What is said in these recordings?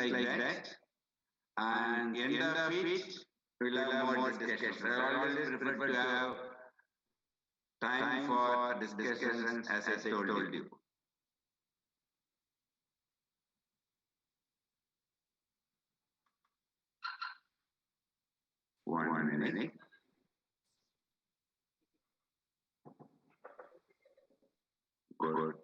like that, and end of it, we'll have more discussions. I always prefer to have time for discussions, as I told you. One minute. Good.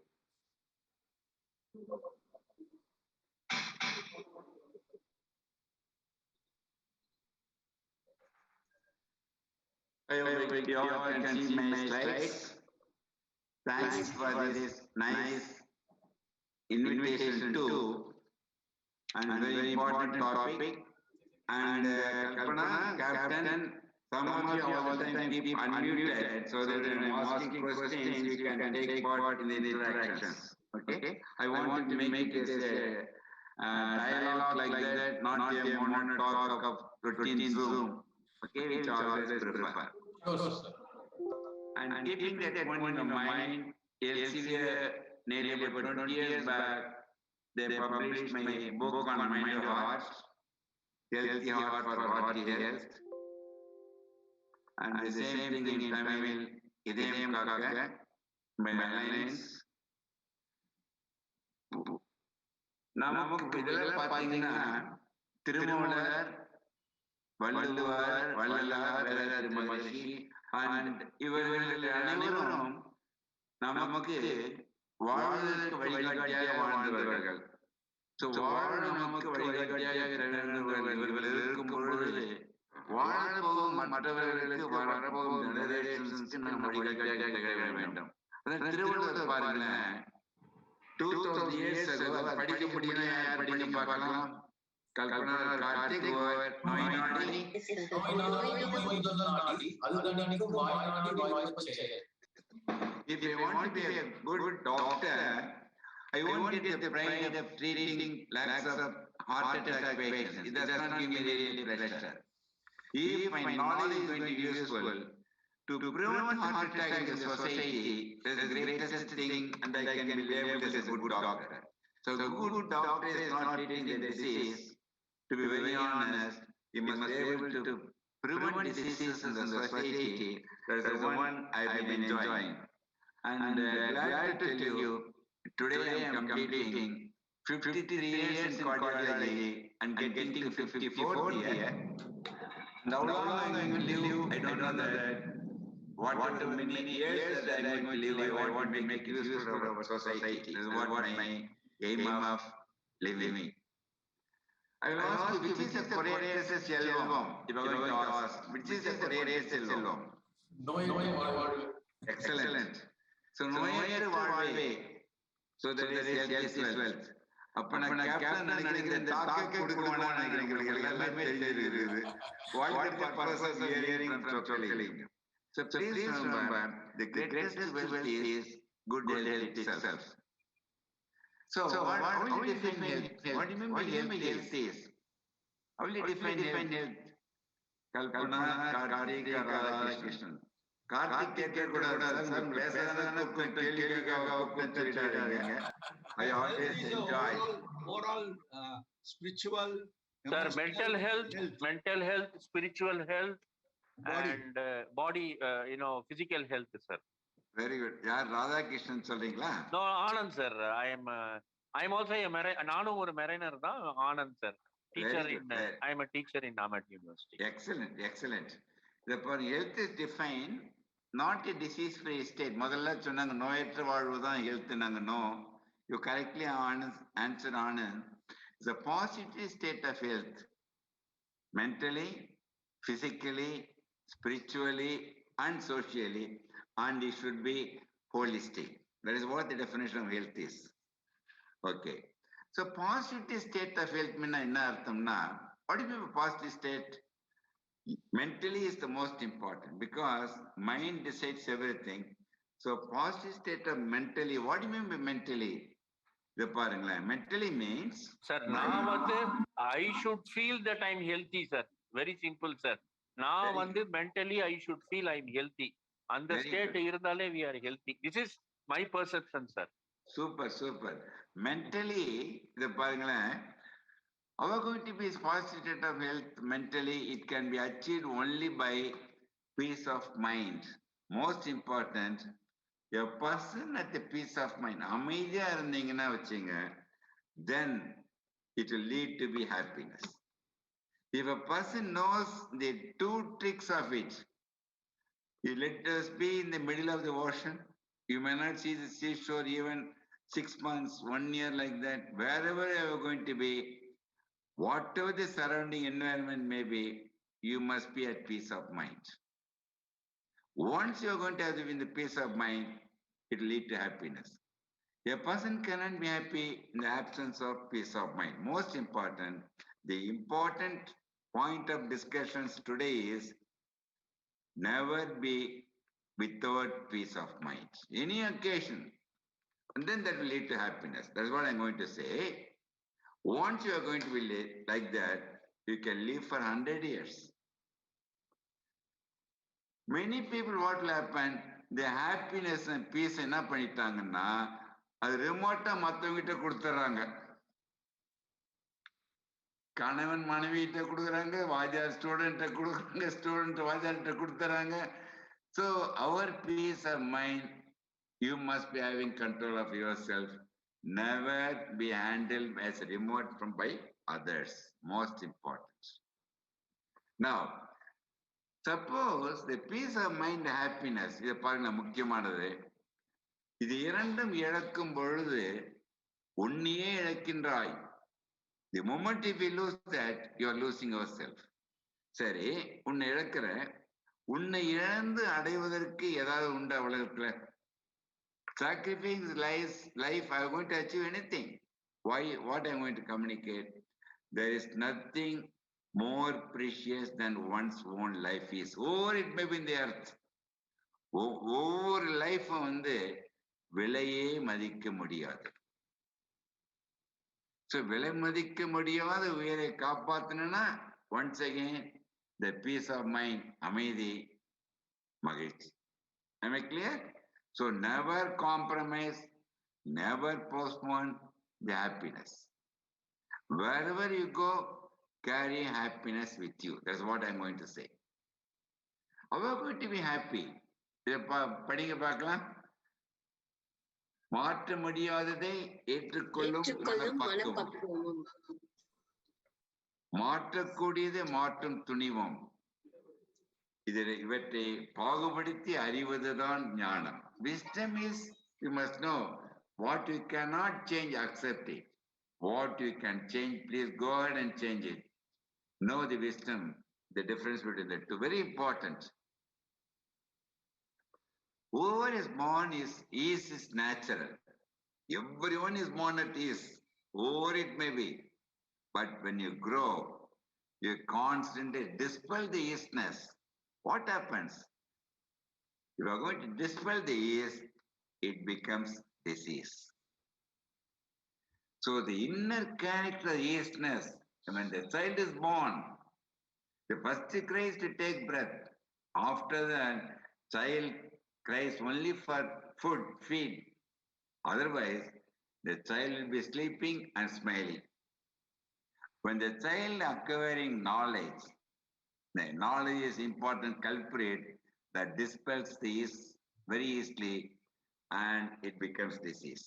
I hope you all can see my slides. Thanks for this nice invitation too, and very important topic. And Kalpana, Captain, some of you all the time keep unmuted so that when I'm asking questions, you can take part in the interactions. Okay? I want to make it as a dialogue like that, not a mono talk of routine Zoom. Okay, which I always prefer. Sure. And keeping that one in mind, Elsevier nearly about 20 years back, they published my book on mind and heart, Healthy Heart for Hearty Health. And the same thing in Tamil, Idayam Kaka, by Alliance. நமக்கு இதெல்லாம் பார்த்தீங்கன்னா திருமூலர், வள்ளுவர், வள்ளலார், வேதாத்திரி மகரிஷி and இவர்கள் அனைவரும் நமக்கு வாழ்வதற்கு வழிகாட்டியாக வாழ்ந்தவர்கள். வாழ நமக்கு வழிகாட்டியாக இவர்கள் இருக்கும் பொழுது வாழப்போகும் மற்றவர்களுக்கு வரப்போகும் ஜெனரேஷன்ஸ்க்கு நம்ம வழிகாட்டியாக திகழ வேண்டும். திருவள்ளுவர் பாருங்களேன், 2000 years ago படிக்க முடியல, யார் படிக்க பார்க்கலாம்? கல்பனா, கார்த்திக், நோய் நாடி. If I want to be a good doctor, I won't get the pride of treating lakhs of heart attack patients. It does not give me really pleasure. If my knowledge is going to be useful to prevent heart attack in the society, that is the greatest thing, and I can be labeled as a good doctor. So a good doctor is not treating the disease. To be very honest, you must be able to prevent diseases in the society. That is the one I've been enjoying. And glad to tell you, today I am completing 53 years in cardiology and getting to 54th year. And how long I'm going to live, I don't know that. What many years that I'm going to live, I want to make it useful for our society. This is what my aim of living. I will ask you, which is the Correas Selvam? If I'm going to ask, which is the Correas Selvam? Excellent. So, நோயற்ற வாழ்வே. So that is health is wealth. அப்ப நான் captain நினைக்கிறேன், இந்த டாக்க கொடுக்கணும்னா நினைக்கிறேன், எல்லாமே தெரிஞ்சிருக்குது. What is the purpose of hearing from telling? So please remember, the greatest wealth is good health itself. So how will you define health? What do you mean by health is? How will you define health? Kalpana, Karthik, Radhakrishnan. Karthik கேட்க கூடாது, பேசுறதுனா I always enjoy. Moral, spiritual. Sir, mental health, spiritual health, body. And body, physical health, sir. Very good. யார் ராதாகிருஷ்ணன் சொல்றீங்களா? No, Anand sir. I am also a mariner. நானும் ஒரு mariner தான், Anand sir. Teacher I am a teacher in Amat University. Excellent. The health is defined not a disease-free state. முதல்ல சொன்னாங்க நோயற்ற வாழ்வு தான் health நாங்க. No, you correctly answer Anand. It's a positive state of health, mentally, physically, spiritually, and socially, and it should be holistic. That is what the definition of health is. Okay. So positive state of health means enna arthamna? What do you mean by positive state? Mentally is the most important because mind decides everything. So positive state of mentally, what do you mean by mentally? The mentally means, sir, I should feel that I'm healthy, sir. Very simple, sir. Now mentally I should feel I'm healthy. And the state irundale we are healthy. This is my perception, sir. Super. Mentally, Our going to be positive state of health mentally, it can be achieved only by peace of mind. Most important, a person at the peace of mind, அமைதியா இருந்தீங்கன்னா வச்சுங்க, then it will lead to be happiness. If a person knows the two tricks of it, let us be in the middle of the ocean. You may not see the seashore even 6 months, 1 year like that. Wherever you are going to be, whatever the surrounding environment may be, you must be at peace of mind. Once you are going to have in the peace of mind, it will lead to happiness. A person cannot be happy in the absence of peace of mind. Most important, the important point of discussions today is never be without peace of mind. Any occasion, and then that will lead to happiness. That's what I'm going to say. Once you are going to be like that, you can live for 100 years. Many people, what will happen, the happiness and peace என்ன பண்ணிட்டாங்கன்னா அது ரிமோட்டா மற்றவங்கிட்ட கொடுத்துட்றாங்க. கணவன் மனைவிட்ட கொடுக்குறாங்க, வாத்தியார் ஸ்டூடெண்ட்டை கொடுக்குறாங்க, student வாத்தியார்கிட்ட கொடுத்துறாங்க. So our peace of mind, you must be having control of yourself. Never be handled as a remote from by others. Most important. Now, suppose the peace of mind, happiness, இது பாருங்க முக்கியமானது. இது இரண்டும் இழக்கும் பொழுது உன்னையே இழக்கின்றாய். The moment if you lose that, you are losing yourself. சரி, உன்னை இழக்கிற, உன்னை இழந்து அடைவதற்கு ஏதாவது உண்டா உலகத்துல? Sacrifice life, I am going to achieve anything. Why? What I am going to communicate? There is nothing more precious than one's own life is. Or it may be in the earth. ஒவ்வொரு லைஃபும் விலையே மதிக்க முடியாது. So விலை மதிக்க முடியாத உயிரை காப்பாத்தணும்னா once again the peace of mind, அமைதி, மகிழ்ச்சி. Am I clear? So never compromise, never postpone the happiness. Wherever you go, carry happiness with you. That's what I'm going to say. How are you going to be happy? படிங்க பார்க்கலாம். மாற்ற முடியாததை ஏற்றுக்கொள்ளும் மனப்பக்குவம், மாற்றக்கூடியதை மாற்றும் துணிவும், இவற்றை பாகுபடுத்தி அறிவதுதான் ஞானம். Wisdom is, you must know what you cannot change, accept it. What you can change, please go ahead and change it. Know the wisdom, the difference between the two. Very important. Whoever is born is natural. Everyone is born at ease, whoever it may be. But when you grow, you constantly dispel the easiness. What happens? If you are going to dispel the ease, it becomes disease. So the inner character of easiness, when the child is born, the first cries to take breath. After that, child cries only for food, feed. Otherwise, the child will be sleeping and smiling. When the child acquiring knowledge, the knowledge is important culprit that dispels this very easily and it becomes disease.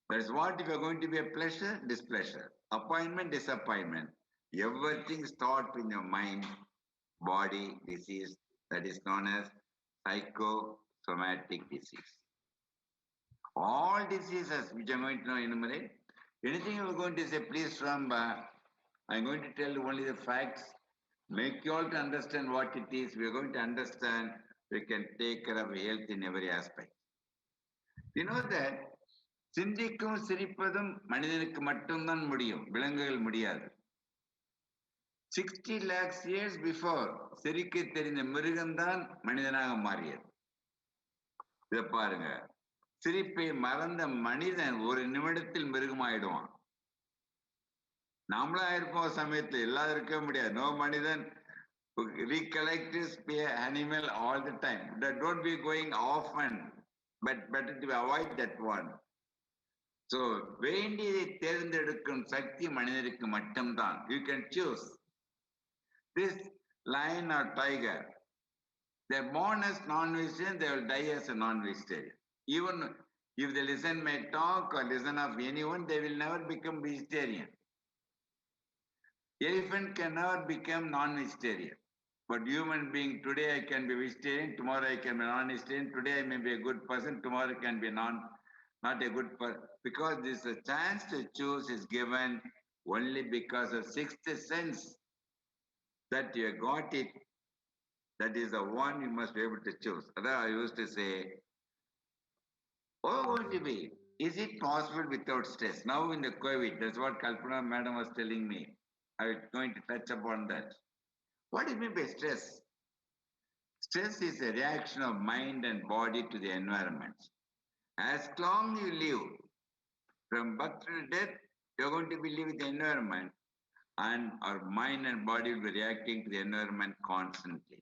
That's what if you're going to be a pleasure, displeasure, appointment, disappointment. Everything starts in your mind, body, disease, that is known as psychosomatic disease. All diseases which I'm going to now enumerate, anything you're going to say, please remember, I'm going to tell you only the facts, make you all to understand what it is. We're going to understand, we can take care of health in every aspect. You know that சிந்திக்கும் சிரிப்பதும் மனிதனுக்கு மட்டும்தான் முடியும், விலங்குகள் முடியாது. 60 lakhs years before சிரிக்க தெரிந்த மிருகம்தான் மனிதனாக மாறியது. இதை பாருங்க, சிரிப்பை மறந்த மனிதன் ஒரு நிமிடத்தில் மிருகமாயிடுவான். நாமளா இருப்போம் சமயத்தில், எல்லாரும் இருக்க முடியாது. நோ மனிதன் recollect his animal all the time. That don't be going often, but better to avoid that one. So, வேண்டியதை தேர்ந்தெடுக்கும் சக்தி மனிதருக்கு மட்டும்தான். You can choose. This lion or tiger, they're born as non-vegetarian, they will die as a non-vegetarian. Even if they listen my talk or listen of anyone, they will never become vegetarian. Elephant can never become non-vegetarian. But human being, today I can be vegetarian, tomorrow I can be non-vegetarian, today I may be a good person, tomorrow I can be not a good person. Because this a chance to choose is given only because of sixth sense that you got it. That is the one you must be able to choose. Other I used to say, oh, going to be, is it possible without stress? Now in the COVID, that's what Kalpana madam was telling me. I was going to touch upon that. What do you mean by stress? Stress is a reaction of mind and body to the environment. As long you live, from birth to death, you're going to be living with the environment, and our mind and body will be reacting to the environment constantly.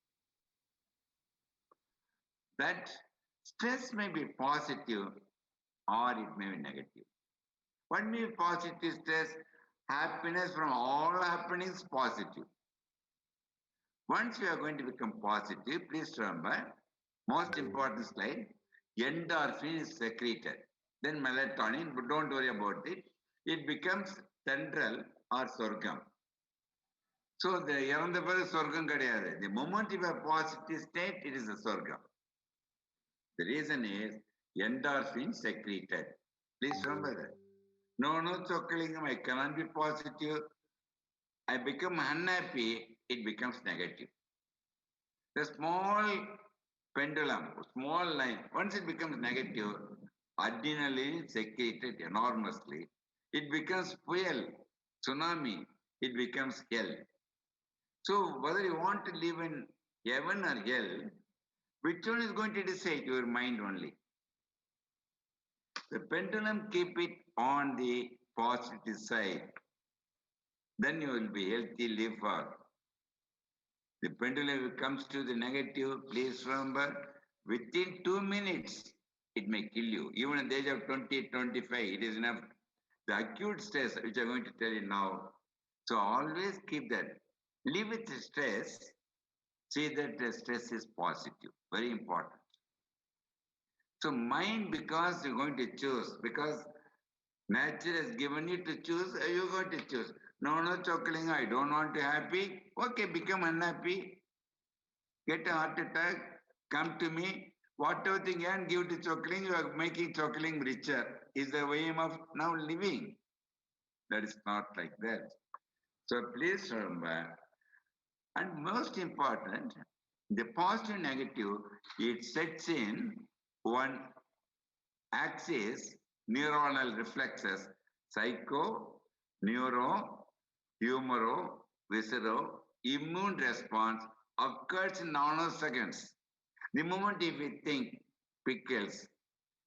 That stress may be positive or it may be negative. What may be positive stress? Happiness from all happenings positive. Once you are going to become positive, please remember, most important slide, endorphin is secreted. Then melatonin, but don't worry about it. It becomes central or sorghum. So the இறந்த பிறகு சொர்க்கம் கிடையாது. The moment you have positive state, it is a sorghum. The reason is endorphin secreted. Please remember that. No, Chokalingam, I cannot be positive. I become unhappy, it becomes negative. The small pendulum, small line, once it becomes negative, adrenaline secreted enormously. It becomes fuel, tsunami, it becomes hell. So whether you want to live in heaven or hell, which one is going to decide? Your mind only. The pendulum, keep it on the positive side. Then you will be healthy, live for. The pendulum comes to the negative, please remember, within 2 minutes, it may kill you. Even at the age of 20, 25, it is enough. The acute stress, which I'm going to tell you now. So always keep that. Live with the stress. See that the stress is positive. Very important. So mind, because you're going to choose, because nature has given you to choose, you're going to choose. No, Chokaling, I don't want to happy. Okay, become unhappy. Get a heart attack, come to me. Whatever thing you can give to Chokaling, you are making Chokaling richer. Is the way of now living. That is not like that. So please remember, and most important, the positive negative, it sets in one axis, neuronal reflexes, psycho, neuro, humoro, viscero, immune response occurs in nanoseconds. The moment if you think pickles,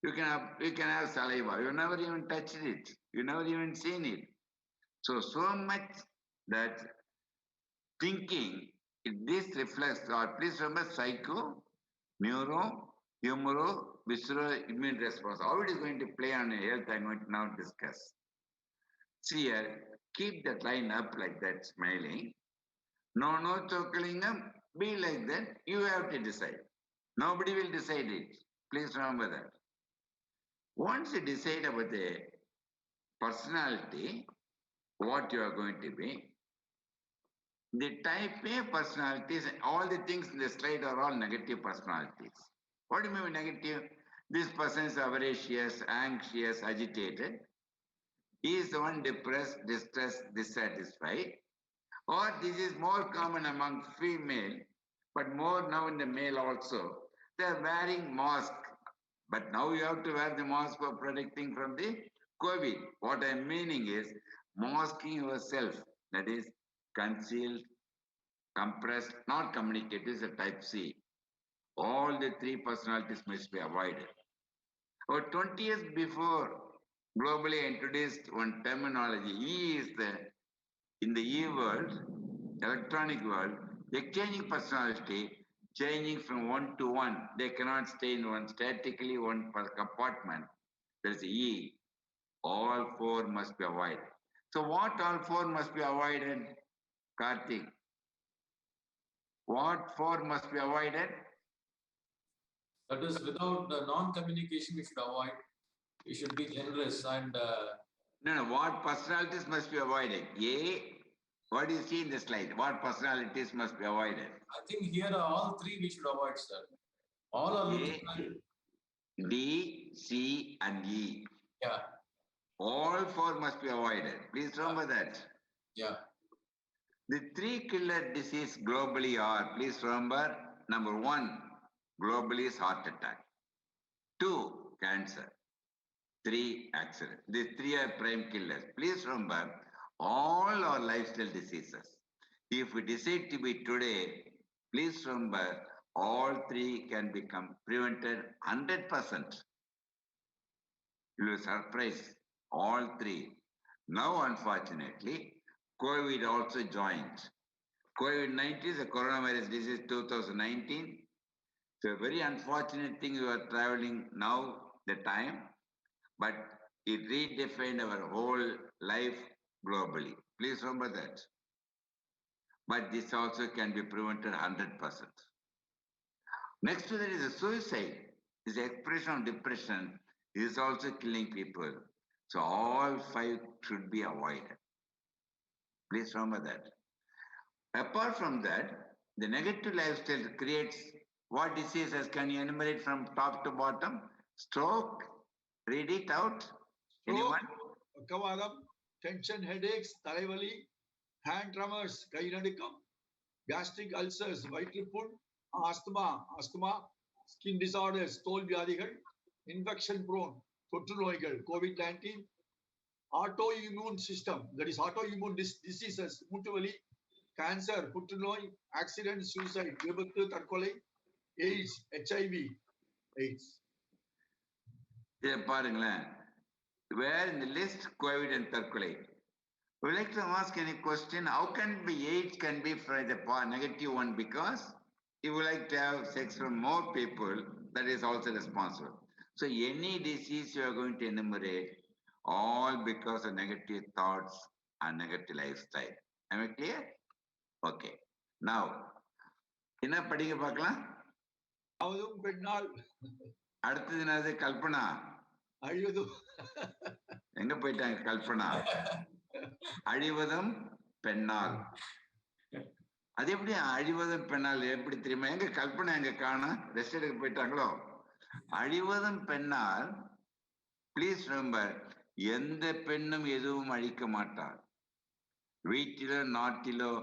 you can have saliva. You never even touched it. You never even seen it. So much that thinking, this reflects, or please remember psycho, neuro, humoro, visceral immune response. How it is going to play on your health, I'm going to now discuss. See here, keep that line up like that, smiling. No, Chokalingam, be like that. You have to decide. Nobody will decide it. Please remember that. Once you decide about the personality, what you are going to be, the type A personalities, all the things in the slide are all negative personalities. What do you mean by negative? This person is avaricious, anxious, agitated. He is the one depressed, distressed, dissatisfied. Or this is more common among female, but more now in the male also. They are wearing mask. But now you have to wear the mask for protecting from the COVID. What I'm meaning is masking yourself. That is concealed, compressed, not communicated is a type C. All the three personalities must be avoided. About 20 years before, globally introduced one terminology. E is in the E world, electronic world, exchanging personality, changing from one to one. They cannot stay in one statically, one per compartment. There's E. All four must be avoided. So what all four must be avoided, Karthik? What four must be avoided? That is, without the non-communication, we should avoid. We should be generous and No, what personalities must be avoided? A, what do you see in the slide? What personalities must be avoided? I think here all three we should avoid, sir. All are looking like, A, D, C, and E. yeah, All four must be avoided. Please remember that. yeah. The three killer disease globally are, please remember, number one, globally is heart attack. Two, cancer. Three, accident. These three are prime killers. Please remember, all our lifestyle diseases. If we decide to be today, please remember, all three can become prevented 100%. You will surprise all three. Now, unfortunately, COVID also joined. COVID-19 is a coronavirus disease 2019. So a very unfortunate thing we are traveling now, the time, but it redefined our whole life globally. Please remember that. But this also can be prevented 100%. Next to that is a suicide. This expression of depression is also killing people. So all five should be avoided. Please remember that. Apart from that, the negative lifestyle creates what diseases? Can you enumerate from top to bottom? Stroke, read it out. Anyone? Kavadam, tension headaches, தலைவலி, hand tremors, கை நடுக்கம், gastric ulcers, வயிற்றுப்புண், asthma, skin disorders, தோல் வியாதிகள், infection prone, தொற்று நோய்கள், COVID-19, autoimmune system, that is autoimmune diseases, மூட்டுவலி, cancer, புற்றுநோய், accident, suicide, விபத்து, தற்கொலை, AIDS, HIV, AIDS. இதை பாருங்களேன். Where in the list COVID and தற்கொலை? We would like to ask any question. How can be AIDS can be for the negative one? Because you would like to have sex from more people, that is also responsible. So any disease you are going to enumerate, all because of negative thoughts and negative lifestyle. Am I clear? Okay. Now, என்ன படிக்க பார்க்கலாம்? அழுவதும் பெண்ணால். அடுத்தது என்னது? கல்பனா. அழுவதும். எங்க போயிட்டாங்க கல்பனா? அழிவதும் பெண்ணால். அது எப்படி அழிவதும் பெண்ணால் எப்படி தெரியுமா? எங்க கல்பனா எங்க காணோம்? ரெஸ்ட் எடுக்க போயிட்டாங்களோ? அழிவதும் பெண்ணால். பிளீஸ் ரிமெம்பர், எந்த பெண்ணும் எதுவும் அழிக்க மாட்டார். வீட்டிலோ நாட்டிலோ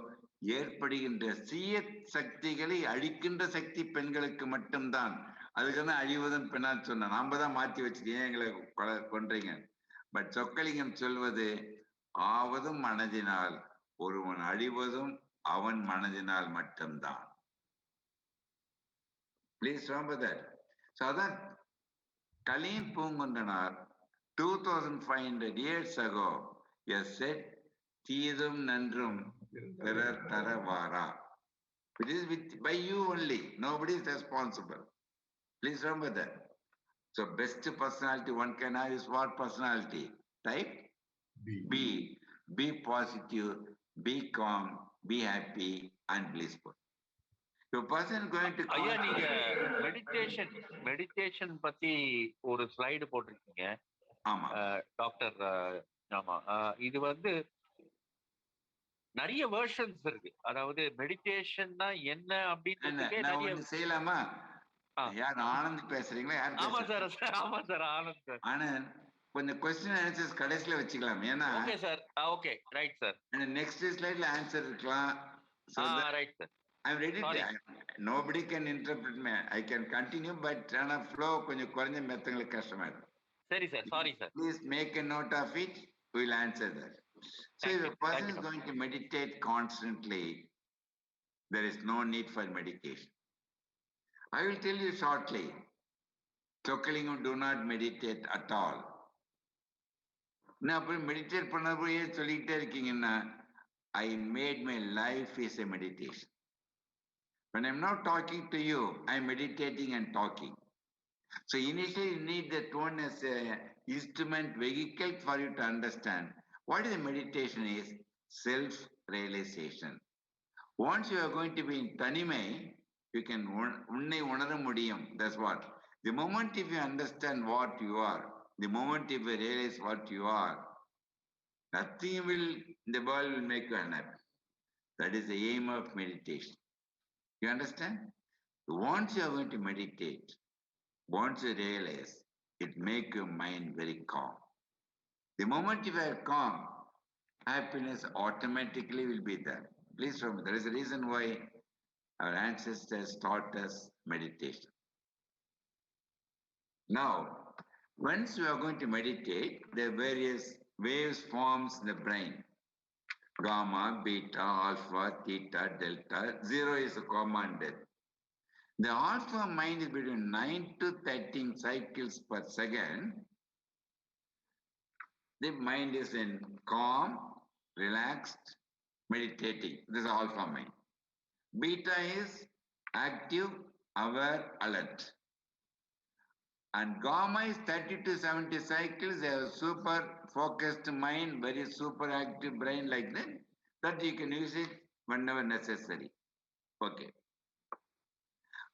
ஏற்படுகின்ற தீய சக்திகளை அழிக்கின்ற சக்தி பெண்களுக்கு மட்டும்தான். அதுக்கு தான் அழிவதும் பெண்ணால் சொன்ன. நாம தான் மாற்றி வச்சுட்டு ஏன் எங்களை கொன்றீங்க? பட் சொக்கலிங்கம் சொல்வது, ஆவதும் மனதினால், ஒருவன் அழிவதும் அவன் மனதினால் மட்டும்தான். Please remember that. So that Kaleen Pungundanar 2500 years ago has said, Thidum Nandrum Pirar Taravara. It is by you only. Nobody is responsible. Please remember that. So best personality one can have is what personality? Type B. Be positive, be calm, be happy and blissful. Your person going to ஐயா, நீங்க meditation பத்தி ஒரு slide போட்டிருக்கீங்க. ஆமா doctor. ஆமா, இது வந்து நிறைய வெர்ஷன்ஸ் இருக்கு. அதாவது மெடிடேஷன்னா என்ன அப்படின்னு செய்யலாமா? யார் ஆனந்த் பேசுறீங்களா? யார்? ஆமா சார், ஆனந்த் சார். ஆனந்த், கொஞ்சம் கொஸ்டின் ஆன்சர்ஸ் கடைசில வச்சுக்கலாம். ஏன்னா okay sir. Okay, right sir. Next ஸ்லைட்ல ஆன்சர் இருக்கலாம். Right sir. I'm ready to. Nobody can interpret me. I can continue, but on a flow கொஞ்சம் குறைஞ்ச மெத்தங்களுக்கு கஷ்டமாயிடும். சரி sir, sorry sir. Please make a note of it. We will answer that. So if a person is going to meditate constantly, there is no need for medication. I will tell you shortly. Chokkalingam do not meditate at all. நான் அப்படி meditate பண்ணப்போயே சொல்லிக்கிட்டே இருக்கீங்கன்னா, I made my life is a meditation. When I'm now talking to you, I'm meditating and talking. So initially you need that one as a instrument vehicle for you to understand what is the meditation is self-realization. Once you are going to be in Tanimai, you can unnai unara mudiyum. That's what. The moment if you understand what you are, the moment if you realize what you are, nothing will in the world will make you unhappy. That is the aim of meditation. You understand? Once you are going to meditate, once you realize, it makes your mind very calm. The moment you are calm, happiness automatically will be there. Please remember, there is a reason why our ancestors taught us meditation. Now, once you are going to meditate, there are various waves forms in the brain. Gamma, beta, alpha, theta, delta. Zero is a commanded. The alpha mind is between 9 to 13 cycles per second. The mind is in calm, relaxed, meditating. This is alpha mind. Beta is active, aware, alert. And gamma is 30 to 70 cycles. They have super focused mind, very super active brain like that you can use it whenever necessary. Okay.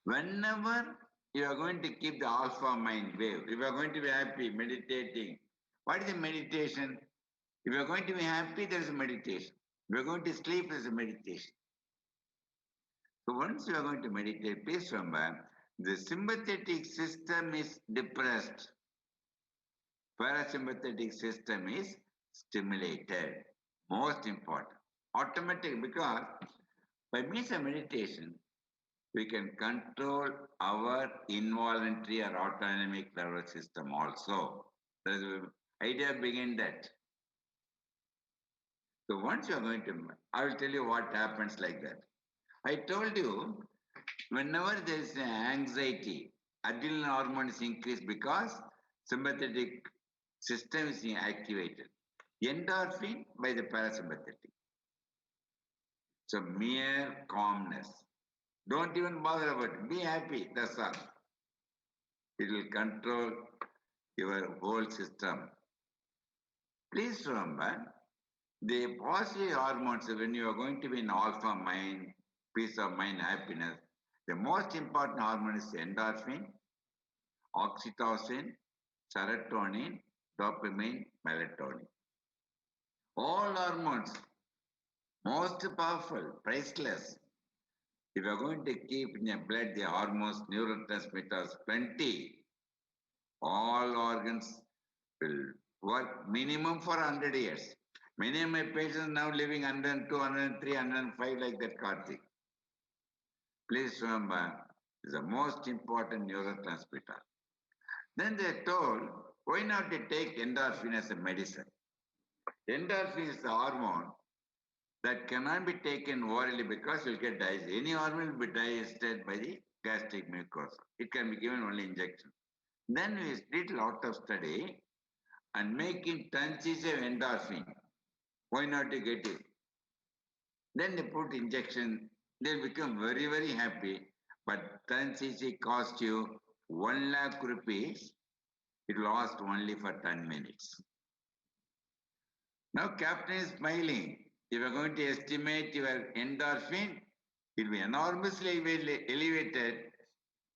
Whenever you are going to keep the alpha mind wave, if you are going to be happy, meditating, what is the meditation? If you are going to be happy, there is a meditation. If you are going to sleep, there is a meditation. So once you are going to meditate, please remember, the sympathetic system is depressed. Parasympathetic system is stimulated. Most important. Automatic, because by means of meditation, we can control our involuntary or autonomic nervous system also. There is an idea behind that. So once you are going to, I will tell you what happens like that. I told you, whenever there is anxiety, adrenaline hormone is increased because sympathetic system is activated. Endorphin by the parasympathetic. So mere calmness. Don't even bother about it. Be happy. That's all. It will control your whole system. Please remember, the positive hormones, when you are going to be in alpha mind, peace of mind, happiness, the most important hormone is endorphin, oxytocin, serotonin, dopamine, melatonin. All hormones, most powerful, priceless. If you are going to keep in your blood the hormones, neurotransmitters, plenty, all organs will work minimum for 100 years. Many of my patients now living 102, 103, 105 like that, Karthik. Please remember, it's the most important neurotransmitter. Then they told, why not to take endorphin as a medicine? Endorphin is the hormone that cannot be taken orally because you'll get digested. Any hormone will be digested by the gastric mucosa. It can be given only injection. Then we did a lot of study and making 10 cc of endorphin. Why not to get it? Then they put injection. They'll become very, very happy. But 10 cc cost you 1 lakh rupees. It will last only for 10 minutes. Now captain is smiling. If you are going to estimate your endorphin, it will be enormously elevated.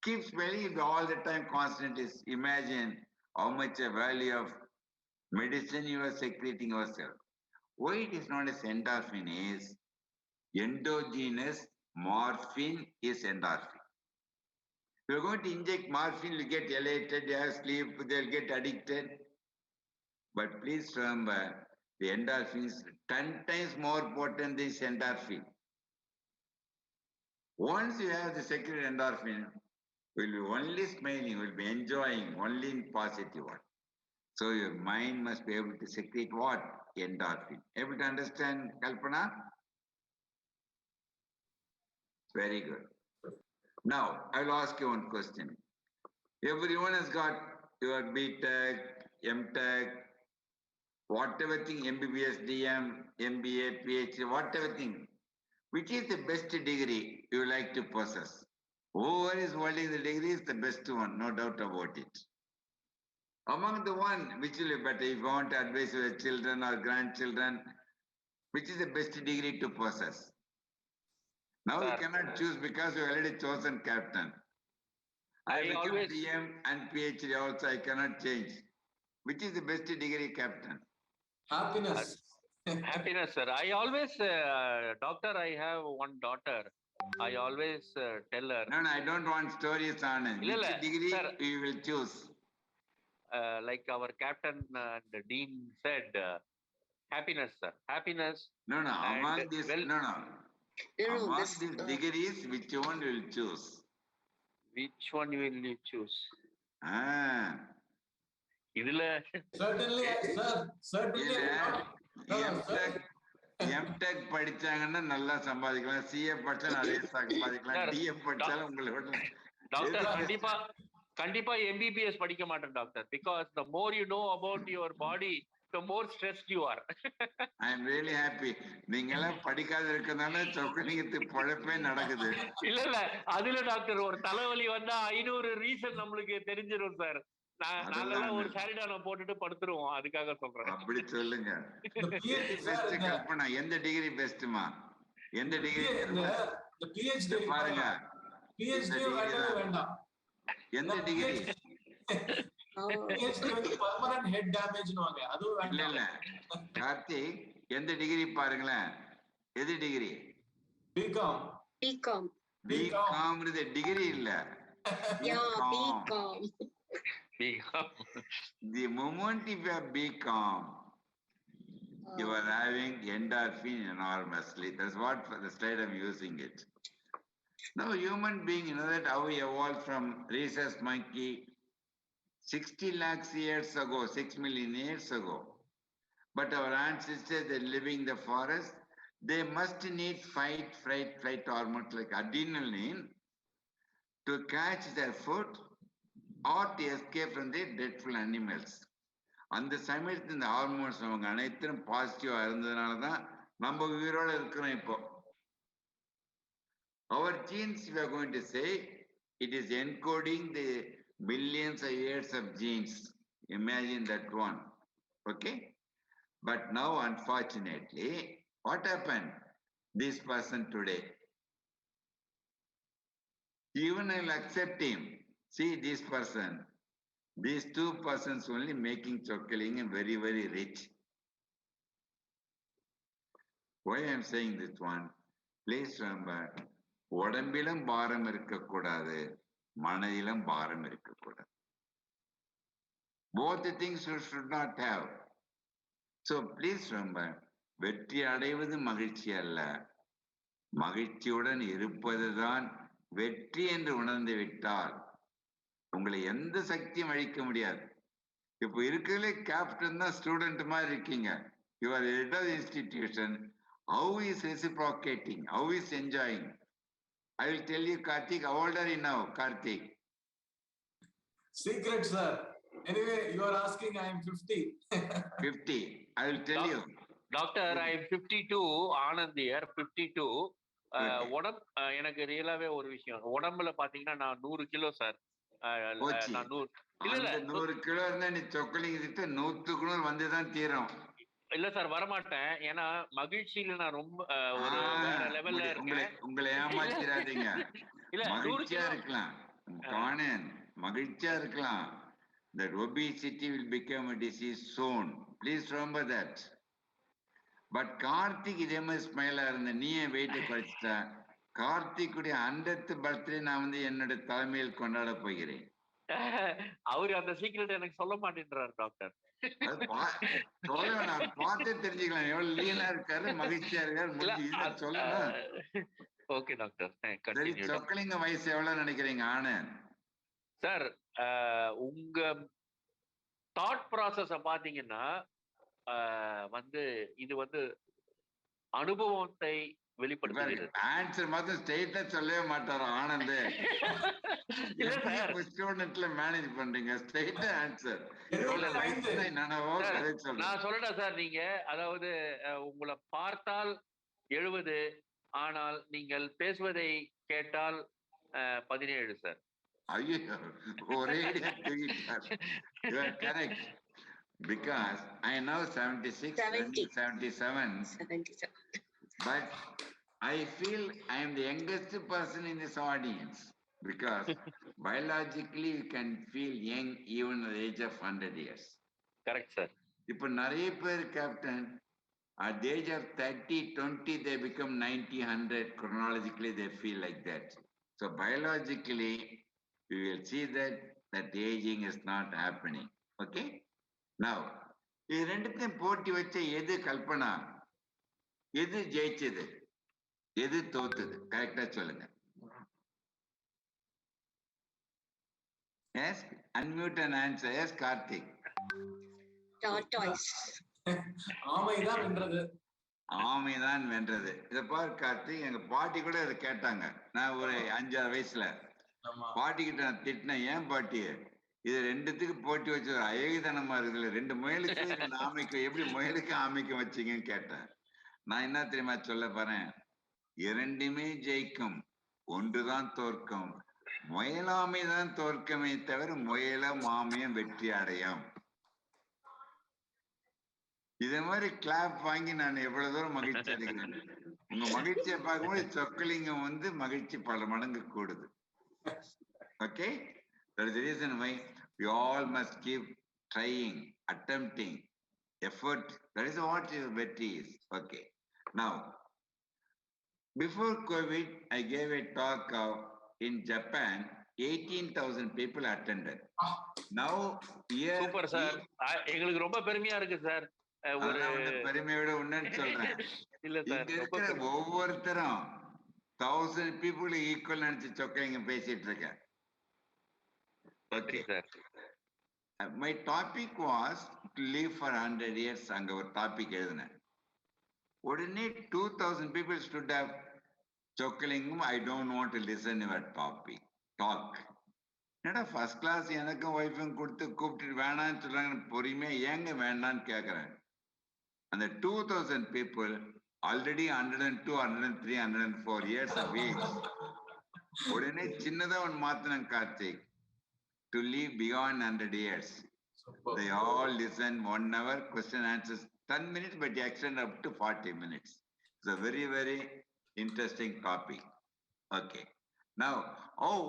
Keep smiling all the time constantly. Imagine how much a value of medicine you are secreting yourself. Why it is known as endorphin is endogenous morphine is endorphin. If you're going to inject morphine, you get elated, you have sleep, they'll get addicted. But please remember, the endorphin is 10 times more potent than this endorphin. Once you have the secret endorphin, will be only smiling, will be enjoying only in positive one. So your mind must be able to secrete what? Endorphin. Able to understand, Kalpana? Very good. Now, I will ask you one question. Everyone has got your BTech, MTech, whatever thing, MBBS, DM, MBA, PhD, whatever thing. Which is the best degree you like to possess? Whoever is holding the degree is the best one, no doubt about it. Among the one, which will be better if you want to advise your children or grandchildren, which is the best degree to possess? Now you Sir, cannot choose because you already chosen captain. I I become always DM and PhD also, I cannot change. Which is the best degree, captain? Happiness. happiness, sir. I always, doctor, I have one daughter. I always tell her, No, I don't want stories on it. Illa, Which degree sir. you will choose? Like our captain and dean said, happiness, sir. Happiness. No, And among these, well, no. No, Among this, these degrees, which one will choose? which one will you choose? Ah, இதுல Certainly, sir. Certainly, இல்ல, no, sir. MTech படிச்சாங்கன்னா நல்லா சம்பாதிக்கலாம், CA படிச்சா நிறைய சம்பாதிக்கலாம், Sir, DM படிச்சாலும் உங்களை விட டாக்டர் எது கண்டிப்பா கண்டிப்பா எம்பிபிஎஸ் படிக்க மாட்டேன் doctor, because the more you know about your body the more stressed you are. I am really happy. நீங்க எல்லாம் படிக்காத இருக்கிறதுனால சொக்கலிங்கத்து பொழப்பே நடக்குது. இல்ல அதுல டாக்டர் ஒரு தலைவலி வந்தா 500 ரீசன் நம்மளுக்கு தெரிஞ்சிடும் சார். நாங்கெல்லாம் ஒரு சாரிடான போட்டுட்டு படுத்துருவோம், அதுக்காக சொல்றேன். அப்படி சொல்லுங்க. The பெஸ்ட் கல்பனா, எந்த டிகிரி பெஸ்ட்மா? எந்த டிகிரி PhD பாருங்க? PhD வேண்டாம். எந்த டிகிரி? PhD வந்து permanent head damage னுவாங்க, அதுவும் வேண்டாம். இல்ல கார்த்திக், எந்த டிகிரி பாருங்களேன். எது டிகிரி? BCom. BCom டிகிரி இல்ல. yeah, BCom. The moment if you are BCom, you are having endorphin enormously. That's what for the slide I'm using it. Now human being, you know that how we evolved from rhesus monkey 60 lakhs years ago, 6 million years ago. But our ancestors, they living in the forest, they must need fight, flight hormones like adrenaline to catch their food or to escape from the dreadful animals. அந்த சமயத்தில் இந்த hormones அவங்க அனைத்தும் பாசிட்டிவா இருந்ததுனால தான் நம்ம உயிரோட இருக்கிறோம் இப்போ. Our genes, we are going to say, it is encoding the millions of years of genes. Imagine that one. Okay? But now, unfortunately, what happened? This person today, even I'll accept him. See this person, these two persons only making Chokkalinga very, very rich. Why I am saying this one? Please remember, உடம்பிலும் பாரம் இருக்கக்கூடாது, மனதிலும் பாரம் இருக்கக்கூடாது. Both the things you should not have. So please remember, வெற்றி அடைவது மகிழ்ச்சி அல்ல, மகிழ்ச்சியுடன் இருப்பதுதான் வெற்றி என்று உணர்ந்து விட்டால் உங்களை எந்த சக்தியும் அழிக்க முடியாது. இப்போ இருக்கிறதுலே கேப்டன் தான் ஸ்டூடெண்ட் மாதிரி இருக்கீங்க. You are head of institution. How is reciprocating, how is enjoying? I will tell you, Karthik, how old are you now, Karthik? Secret, sir. Anyway, you are asking, I am 50. 50. I will tell you. Doctor, I am 52, Anand year 52. எனக்கு ரியலாவே ஒரு விஷயம், உடம்புல பாத்தீங்கன்னா நான் 100 kilo sir. நான் 100 kilo இருந்தா நீ சொக்கலிங்க 100 வந்துதான் தீரும். இல்ல சார், வரமாட்டேன். ஏன்னா மகிழ்ச்சியில நான் ரொம்ப ஒரு வேற லெவல்ல இருக்கேன். உங்களை ஏமாத்திராதீங்க. இல்ல மகிழ்ச்சியா இருக்கலாம், மகிழ்ச்சியா இருக்கலாம். That obesity will become a disease soon. Please remember that. But Karthik இதே மாதிரி ஸ்மைலா இருந்த நீ என் வெயிட்டை குறைச்சிட்ட. கார்த்திக்குடைய 100th பர்த்டே நான் வந்து என்னோட தலைமையில் கொண்டாட போகிறேன். அவரு அந்த சீக்கிரட் எனக்கு சொல்ல மாட்டேன்றாரு டாக்டர். நான் பார்த்து தெரிஞ்சுக்கலாம் எவ்வளவு லீனா இருக்காரு, மகிழ்ச்சியா இருக்காரு. சொல்லலாம். Okay doctor. சரி, சொக்கலிங்க வயசு எவ்வளவு நினைக்கிறீங்க ஆனந்த் சார்? உங்க தாட் ப்ராசஸ பாத்தீங்கன்னா வந்து இது வந்து அனுபவத்தை வெளிப்படுத்துகிறது. ஆன்சர் மாத்திரம் ஸ்ட்ரெயிட்டா சொல்லவே மாட்டாரு ஆனந்த். ஸ்டூடெண்ட்ல மேனேஜ் பண்றீங்க, ஸ்ட்ரெயிட்டா ஆன்சர். நான் சொல்லட்டா சார், நீங்க அதாவது உங்களை பார்த்தால் 70, ஆனால் நீங்கள் பேசுவதை கேட்டால் 17 சார். ஐயோ, ஒரேடியா தூக்கிட்டார். You are correct. Because I am now 76, 70. 77, 77. but I feel I am the youngest person in this audience because biologically you can feel young even at the age of 100 years. Correct sir. இப்போ நிறைய பேர் captain at the age of 30, 20 they become 90, 100. Chronologically they feel like that. So biologically we will see that aging is not happening. Okay? Now, இது ரெண்டுத்தையும் போட்டி வச்ச எது கல்பனா, எது ஜெயிச்சது, எது தோத்தது, கரெக்டா சொல்லுங்க. Yes, unmute and answer. Yes, Karthik. Tortoise. ஆமைதான் வென்றது. ஆமைதான் வென்றது. இத பாரு கார்த்திக், எங்க பாட்டி கூட இதை கேட்டாங்க. நான் ஒரு 5-6 வயசுல பாட்டி கிட்ட நான் திட்டினேன், ஏன் பாட்டி இது ரெண்டுத்துக்கு போட்டி வச்சு ஒரு அழகுதனமா இருக்குல்ல, 2 முயலுக்கு 2 ஆமைக்கு எப்படி முயலுக்கு ஆமைக்கு வச்சீங்கன்னு கேட்டேன். நான் என்ன தெரியுமா சொல்ல போறேன், இரண்டுமே ஜெயிக்கும், ஒன்றுதான் தோற்கும். முயலாமை தான் தோற்கமே தவிர முயலும் ஆமையும் வெற்றி அடையும். இதே மாதிரி கிளாப் வாங்கி நான் எவ்வளவு தூரம் மகிழ்ச்சி அடைகிறேன். உங்க மகிழ்ச்சியை பார்க்கும்போது சொக்கலிங்கம் வந்து மகிழ்ச்சி பல மடங்கு கூடுது. Okay, that is the reason why we all must keep trying, attempting, effort. That is what your vetri is. Okay, now before COVID I gave a talk in Japan. 18,000 people attended. Now here super sir, எங்களுக்கு ரொம்ப பெருமையா இருக்கு sir. ஒரு பெருமையோட ஒண்ணுன்னு சொல்றேன், இல்ல sir, இங்க இருக்கிற ஒவ்வொருத்தரும் 1000 people ஈக்குவல் நினைச்சு சொக்கலிங்க பேசிட்டு இருக்கேன். Okay sir. My topic was to live for 100 years. அங்க ஒரு டாபிக் எழுதினேன். உடனே 2000 people stood up. Chockalingam, I don't want to listen your topic talk. என்னடா ஃபர்ஸ்ட் கிளாஸ் எனக்கும் ஒய்ஃபும் கொடுத்து கூப்பிட்டு வேணான்னு சொல்றாங்க, பொறுமையா ஏங்க வேண்டான்னு கேட்கறேன். அந்த 2000 people already 102, 103, 104 years of age. உடனே சின்னதா ஒன்று மாத்தினேன் Karthik, to live beyond 100 years. They all listen 1 hour, question answers 10 minutes, but they extend up to 40 minutes. It's a very, very interesting topic. Okay. Now,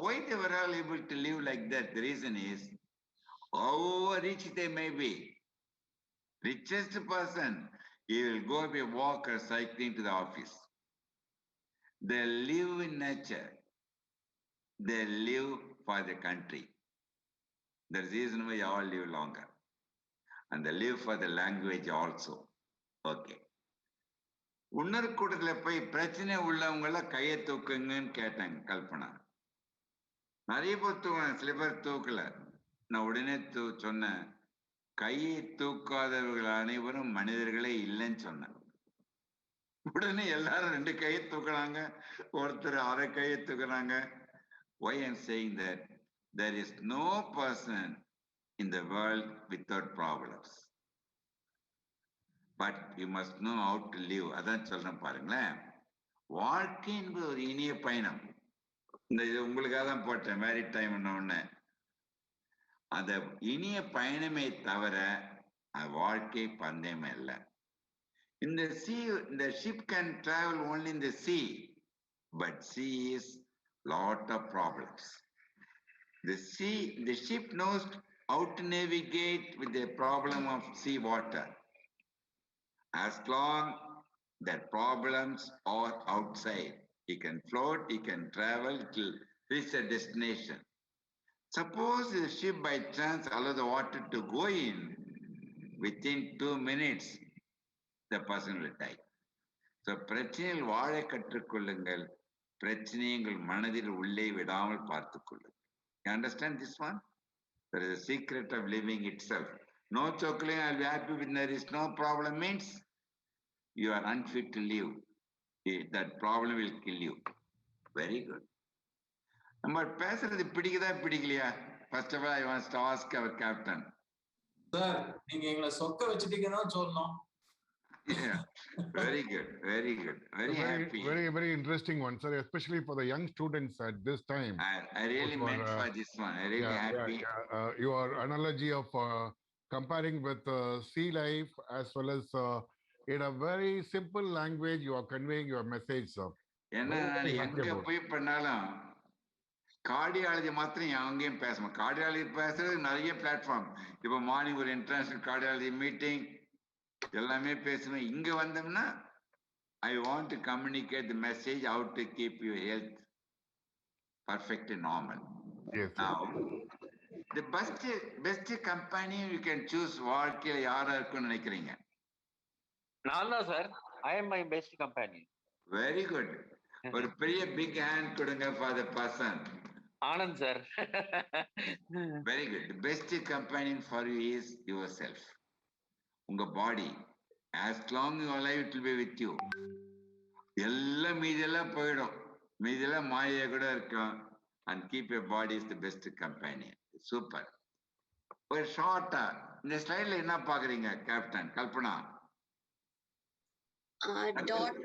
why they were all able to live like that? The reason is, however rich they may be, richest person, he will go by walk or cycling to the office. They live in nature. They live for the country. The reason why all live longer. And they live for the language also. Okay. உன்னர் கூட்டத்துல போய் பிரச்சனை உள்ளவங்கள கையை தூக்குங்கன்னு கேட்டாங்க கல்பனா. நிறைய பேர் தூக்கின, சில பேர் தூக்கல. நான் உடனே சொன்னேன், கையை தூக்காதவர்கள் அனைவரும் மனிதர்களே இல்லைன்னு சொன்னேன். உடனே எல்லாரும் 2 கையை தூக்குறாங்க, ஒருத்தர் 1/2 கையை தூக்குறாங்க. Why I'm saying that there is no person in the world without problems. But you must know how to live. அதான் சொல்றேன் பாருங்களேன். வாழ்க்கை என்பது ஒரு இனிய பயணம். இந்த இது உங்களுக்காக தான் போட்டேன், மேரிட் டைம் ஒண்ணு. அந்த இனிய பயணமே தவிர வாழ்க்கை பந்தயம் இல்லை. இந்த the ship can travel only in the sea, but sea is lot of problems. The ship knows how to navigate with the problem of sea water. As long that problems are outside, he can float, he can travel till reach a destination. Suppose the ship by chance allow the water to go in, within 2 minutes, the person will die. So, பிரச்சனையில் வாழ கற்றுக்கொள்ளுங்கள், பிரச்சனையை உங்கள் மனதில் உள்ளே விடாமல் பார்த்துக்கொள்ளுங்கள். You understand this one? There is a secret of living itself. No chocolate, I'll be happy when there is no problem means you are unfit to live. That problem will kill you. Very good. நம்ம பேசுறது பிடிக்குதா பிடிக்கலையா? First of all, I want to ask our captain. Sir, நீங்க எங்களை சொக்க வச்சிட்டீங்கன்னு சொல்லணும். Yeah, very good, very good, very happy. Very interesting one, sir, especially for the young students at this time. I really for, meant for this one. I really happy. Your analogy of comparing with sea life as well as in a very simple language, you are conveying your message, sir. ஏன்னா Very, நான் very happy எங்க about it. போய் பண்ணாலும் cardiology மாத்திரம் அங்கேயும் பேசணும். Cardiology பேசுறது நிறைய பிளாட்ஃபார்ம். இப்போ மார்னிங் ஒரு இன்டர்நேஷனல் கார்டியாலஜி மீட்டிங் எல்லாமே பேசுவேன். இங்க வந்தோம்னா I want to communicate the message how to keep your health perfect and normal. Yes, sir. Now, the best company you can choose வாழ்க்கையில யாரா இருக்கும்னு நினைக்கிறீங்க? நான் தான் sir. I am my best companion. Very good. ஒரு பெரிய big hand கொடுங்க for the person. Anand sir. Very good. The best companion for you is yourself. உங்க body. As long you are alive, it will be with you. எல்லாம் மீதெல்லாம் போயிடும். மீதெல்லாம் மாயா கூட இருக்கும். And keep your body is the best companion. Super. ஒரு ஷார்ட்டா இந்த ஸ்லைட்ல என்ன பாக்குறீங்க captain Kalpana? Dot,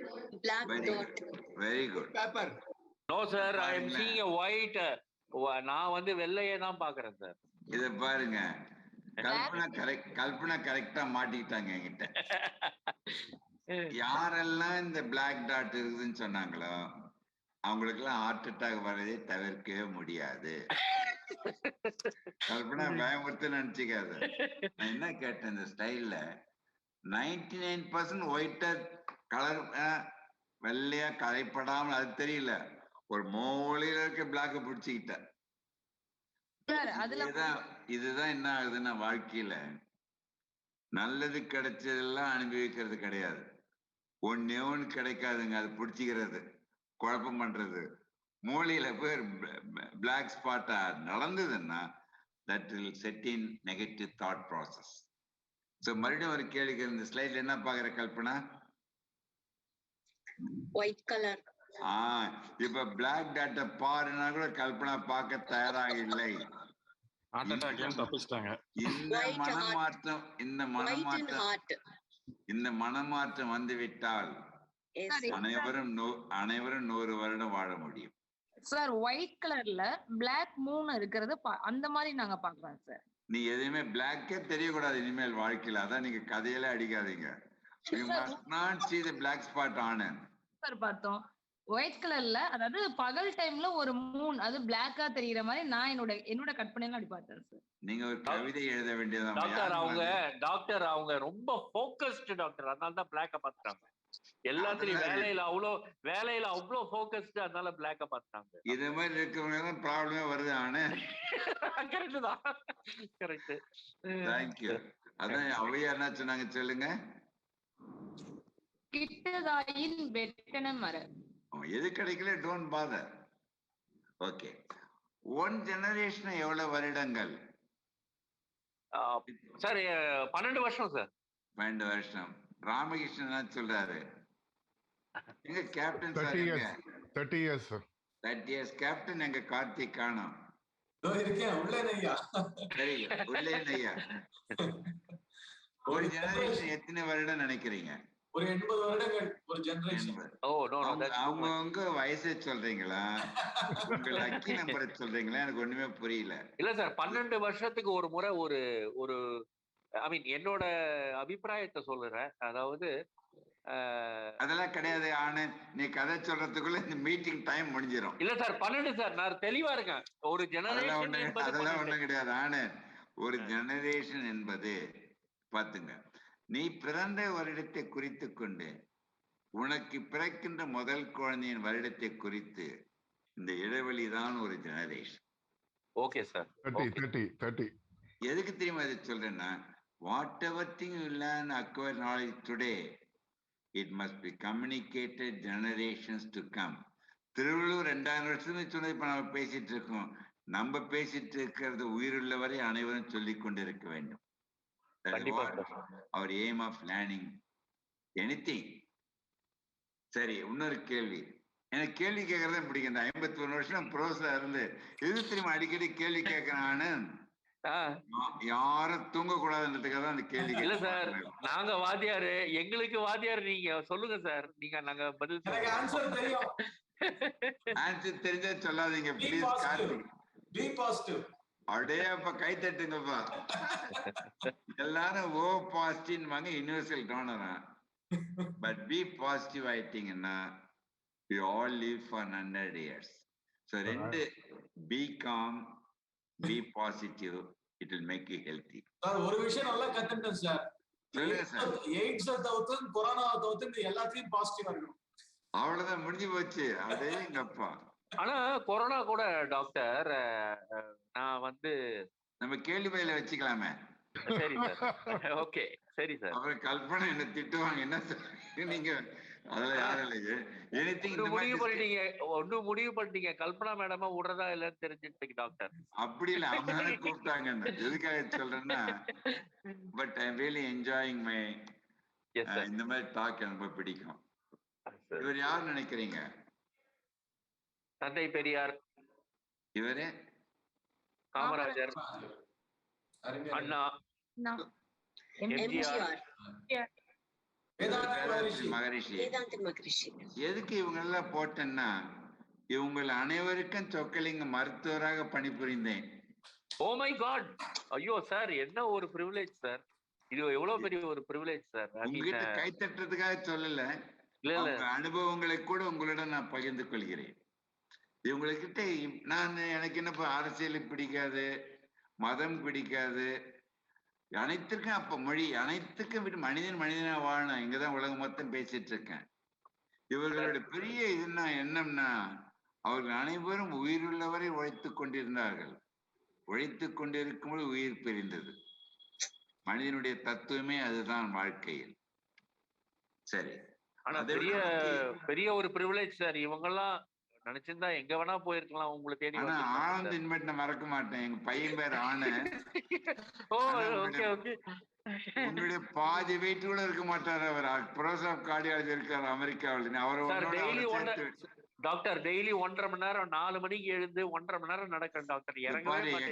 black Very dot. good. Very good. Paper. No sir, I am பாருங்க. seeing a white. நான் வந்து வெள்ளையே தான் பாக்குறேன் சார். இத பாருங்க. கல்பனா கரெக்டா மாட்டிக்கிட்டாங்க என்கிட்ட. யாரெல்லாம் இந்த பிளாக் டாட் இருக்குதுன்னு சொன்னாங்களோ அவங்களுக்கு எல்லாம் ஹார்ட் அட்டாக் வரதே தவிர்க்கவே முடியாது. கல்பனா பயமுறுத்து நினைச்சுக்காத. நான் என்ன கேட்டேன் இந்த ஸ்டைல்ல 99% ஒயிட்டர் கலர் வெள்ளையா கரைப்படாமல் அது தெரியல. ஒரு மூலையில இருக்க பிளாக்க பிடிச்சுக்கிட்டேன். இதுதான் என்ன ஆகுதுன்னா வாழ்க்கையில நல்லது கிடைச்சதெல்லாம் அனுபவிக்கிறது கிடையாது. ஒன்னே ஒண்ணு கிடைக்காதுங்க, அது பிடிச்சிக்கிறது, குழப்பம் பண்றது. மூளையில போய் பிளாக் ஸ்பாட்டா நடந்ததுன்னா that will set in negative thought process. So மறுபடியும் ஒரு கேள்வி, இந்த ஸ்லைட்ல என்ன பாக்குற கல்பனா? White color. இப்ப பிளாக் டாட்டை பாருன்னா கூட கல்பனா பார்க்க தயாராக இல்லை. இந்த மனமாற்றம் வந்துவிட்டால் அனைவரும் 100 வருடம் வாழ முடியும். சார் ஒயிட் கலர்ல பிளாக் மூன் இருக்கிறது அந்த மாதிரி நாங்க பாக்குறோம் சார். நீ எதுவுமே பிளாக்கே தெரியக்கூடாது இனிமேல் வாழ்க்கையில. அதான் நீங்க கதையில அடிக்காதீங்க. You must not see the black spot on it. Sir பார்த்தோம் ஒயிட் கலர்ல, அதாவது பகல் டைம்ல ஒரு மூன் அது பிளாக்கா தெரியற மாதிரி நான் என்னோட கற்பனையில அப்படி பார்த்தேன் சார். நீங்க ஒரு கவிதை எழுத வேண்டியதான் டாக்டர். அவங்க ரொம்ப ஃபோக்கஸ்டு டாக்டர், அதனால தான் பிளாக்க பார்த்துட்டாங்க. எல்லாத்துலயும் வேலையில அவ்வளோ ஃபோக்கஸ்டு, அதனால பிளாக்க பார்த்துட்டாங்க. இது மாதிரி இருக்கிறவங்க தான் ப்ராப்ளமே வருது. ஆனா கரெக்ட் தான், கரெக்ட். தேங்க்யூ. அதான் அவையா என்ன சொன்னாங்க சொல்லுங்க? கிட்டதாயின் வெட்டன மர. எது கிடைக்கல don't father. Okay, one generation எவ்வளவு வருடங்கள் சார்? 12 வருஷம் சார். 12 வருஷம். ராமகிருஷ்ணன் சொல்றாரு எங்க captain? 30 years sir. 30 years. Captain எங்க? கார்த்திக் காணோம். சரி, உள்ளே ஐயா. ஒரு ஜெனரேஷன் எத்தனை வருடம் நினைக்கிறீங்க? ஒரு 80 வருடங்கள் ஒரு ஜெனரேஷன். அவங்க வயசை சொல்றீங்களா, உங்க லக்கி நம்பரை சொல்றீங்களா? எனக்கு ஒண்ணுமே புரியல. இல்ல சார், 12 வருஷத்துக்கு ஒரு முறை ஒரு ஐ மீன் என்னோட அபிப்பிராயத்தை சொல்லுறேன். அதாவது அதெல்லாம் கிடையாது. நீ கதை சொல்றதுக்குள்ள இந்த மீட்டிங் டைம் முடிஞ்சிடும். இல்ல சார், 12 சார், நான் தெளிவா இருக்கேன். ஒரு ஜெனரேஷன் அதெல்லாம் ஒண்ணும் கிடையாது. ஒரு ஜெனரேஷன் என்பது பாத்துங்க, நீ பிறந்த வருடத்தை குறித்து கொண்டு உனக்கு பிறக்கின்ற முதல் குழந்தையின் வருடத்தை குறித்து இந்த இடைவெளி தான் ஒரு ஜெனரேஷன். Okay sir. 30. எதுக்கு தெரியுமா இதை சொல்றேன்னா, what ever thing you learn acquire knowledge today, it must be communicated generations to come. Thiruvalluvar 2000 வருஷத்துக்கு சொன்னது இப்ப நம்ம பேசிட்டு இருக்கோம். நம்ம பேசிட்டு இருக்கிறது உயிருள்ள வரை அனைவரும் சொல்லிக் கொண்டிருக்க வேண்டும். Our aim of learning anything. சரி, இன்னொரு கேள்வி. எனக்கு கேள்வி கேட்கறதே பிடிக்கும். இந்த 51 வருஷம் ப்ரோஸ்ல இருந்து எது தெரியுமா அடிக்கடி கேள்வி கேட்கறான்னு யாரும் தூங்க கூடாதுன்றதுக்காக தான் அந்த கேள்வி இல்ல சார், கேட்க நாங்க வாத்தியாரு, எங்களுக்கு வாத்தியார் நீங்க சொல்லுங்க சார். நாங்க பதில் எனக்கு ஆன்சர் தெரியும். ஆன்சர் தெரிஞ்சா சொல்லாதீங்க Be please. positive. Be positive. அப்படியே அப்ப கை தட்டுங்கப்பா. எல்லாரும் ஓ பாசிட்டிவ்வாங்க, யூனிவர்சல் டோனரா. பட் பி பாசிட்டிவ் ஆயிட்டீங்கன்னா we all live for 100 years. So ரெண்டு be calm, be positive, it will make you healthy. Sir ஒரு விஷயம் நல்லா கத்துட்டேன் சார். சொல்லுங்க சார். எய்ட்ஸ் தவிர்த்து கொரோனா தவிர்த்து எல்லாத்தையும் பாசிட்டிவா இருக்கணும். அவ்வளவுதான் முடிஞ்சு போச்சு. அடேங்கப்பா. ஆனா கொரோனா கூட டாக்டர் நான் வந்து நம்ம கேள்வி பையில வச்சுக்கலாமே. சரி சார். ஓகே சரி சார். அப்புறம் கல்பனை என்ன திட்டுவாங்க, என்ன நீங்க அதெல்லாம் யாரும் இல்லையே. முடிவு பண்ணிட்டீங்க கல்பனா மேடமா விடுறதா இல்லன்னு தெரிஞ்சுட்டீங்க டாக்டர். அப்படி இல்ல, அவங்க தானே கூப்பிட்டாங்க. எதுக்காக சொல்றேன்னா, but I really enjoying my இந்த மாதிரி டாக் எனக்கு பிடிக்கும். இவர் யார் நினைக்கிறீங்க? தந்தை பெரியார். இவரு காமராஜர், அண்ணா, எம்ஜிஆர், மகரிஷி. எதுக்கு இவங்க எல்லாம் போட்டேன்னா, இவங்க அனைவருக்கும் சொக்கலிங்க மருத்துவராக பணிபுரிந்தேன். Oh my god. ஐயோ சார், என்ன ஒரு பிரிவிலேஜ் சார். இது எவ்வளவு பெரிய ஒரு பிரிவிலேஜ் சார். உங்ககிட்ட கை தட்டுறதுக்காக சொல்லல, அனுபவங்களை கூட உங்களிடம் நான் பகிர்ந்து கொள்கிறேன். இவங்ககிட்ட எனக்கு என்ன அரசியல் பிடிக்காது, மதம் பிடிக்காது, அனைத்துக்கும் அப்ப மொழி அனைத்துக்கும் விட்டு மனிதனா வாழணும். இங்கதான் உலகம் மொத்தம் பேசிட்டு இருக்கேன். இவர்களுடைய பெரிய இதுன்னா என்னம்னா, அவர்கள் அனைவரும் உயிருள்ளவரை உழைத்துக் கொண்டிருந்தார்கள். உழைத்துக் கொண்டிருக்கும்போது உயிர் பிரிந்தது. மனிதனுடைய தத்துவமே அதுதான் வாழ்க்கையில். சரி, ஆனா பெரிய ஒரு பிரிவிலேஜ் சார். இவங்க எல்லாம் நினைச்சிருந்தா எங்க வேணா போயிருக்கலாம். உங்களை தேடி. ஆனா ஆனந்த் இன்வெர்ட் நான் மறக்க மாட்டேன். எங்க பையன் பேர் ஆனந்த். ஓ ஓகே ஓகே. உங்களுடைய பாதி வெயிட் கூட இருக்க மாட்டாரு. அவர் ப்ரொஃபசர் ஆஃப் கார்டியாலஜி இருக்காரு அமெரிக்காவில். டாக்டர் டெய்லி 1.5 மணி நேரம் 4 மணிக்கு எழுந்து 1.5 மணி நேரம் நடக்கிறேன் டாக்டர்.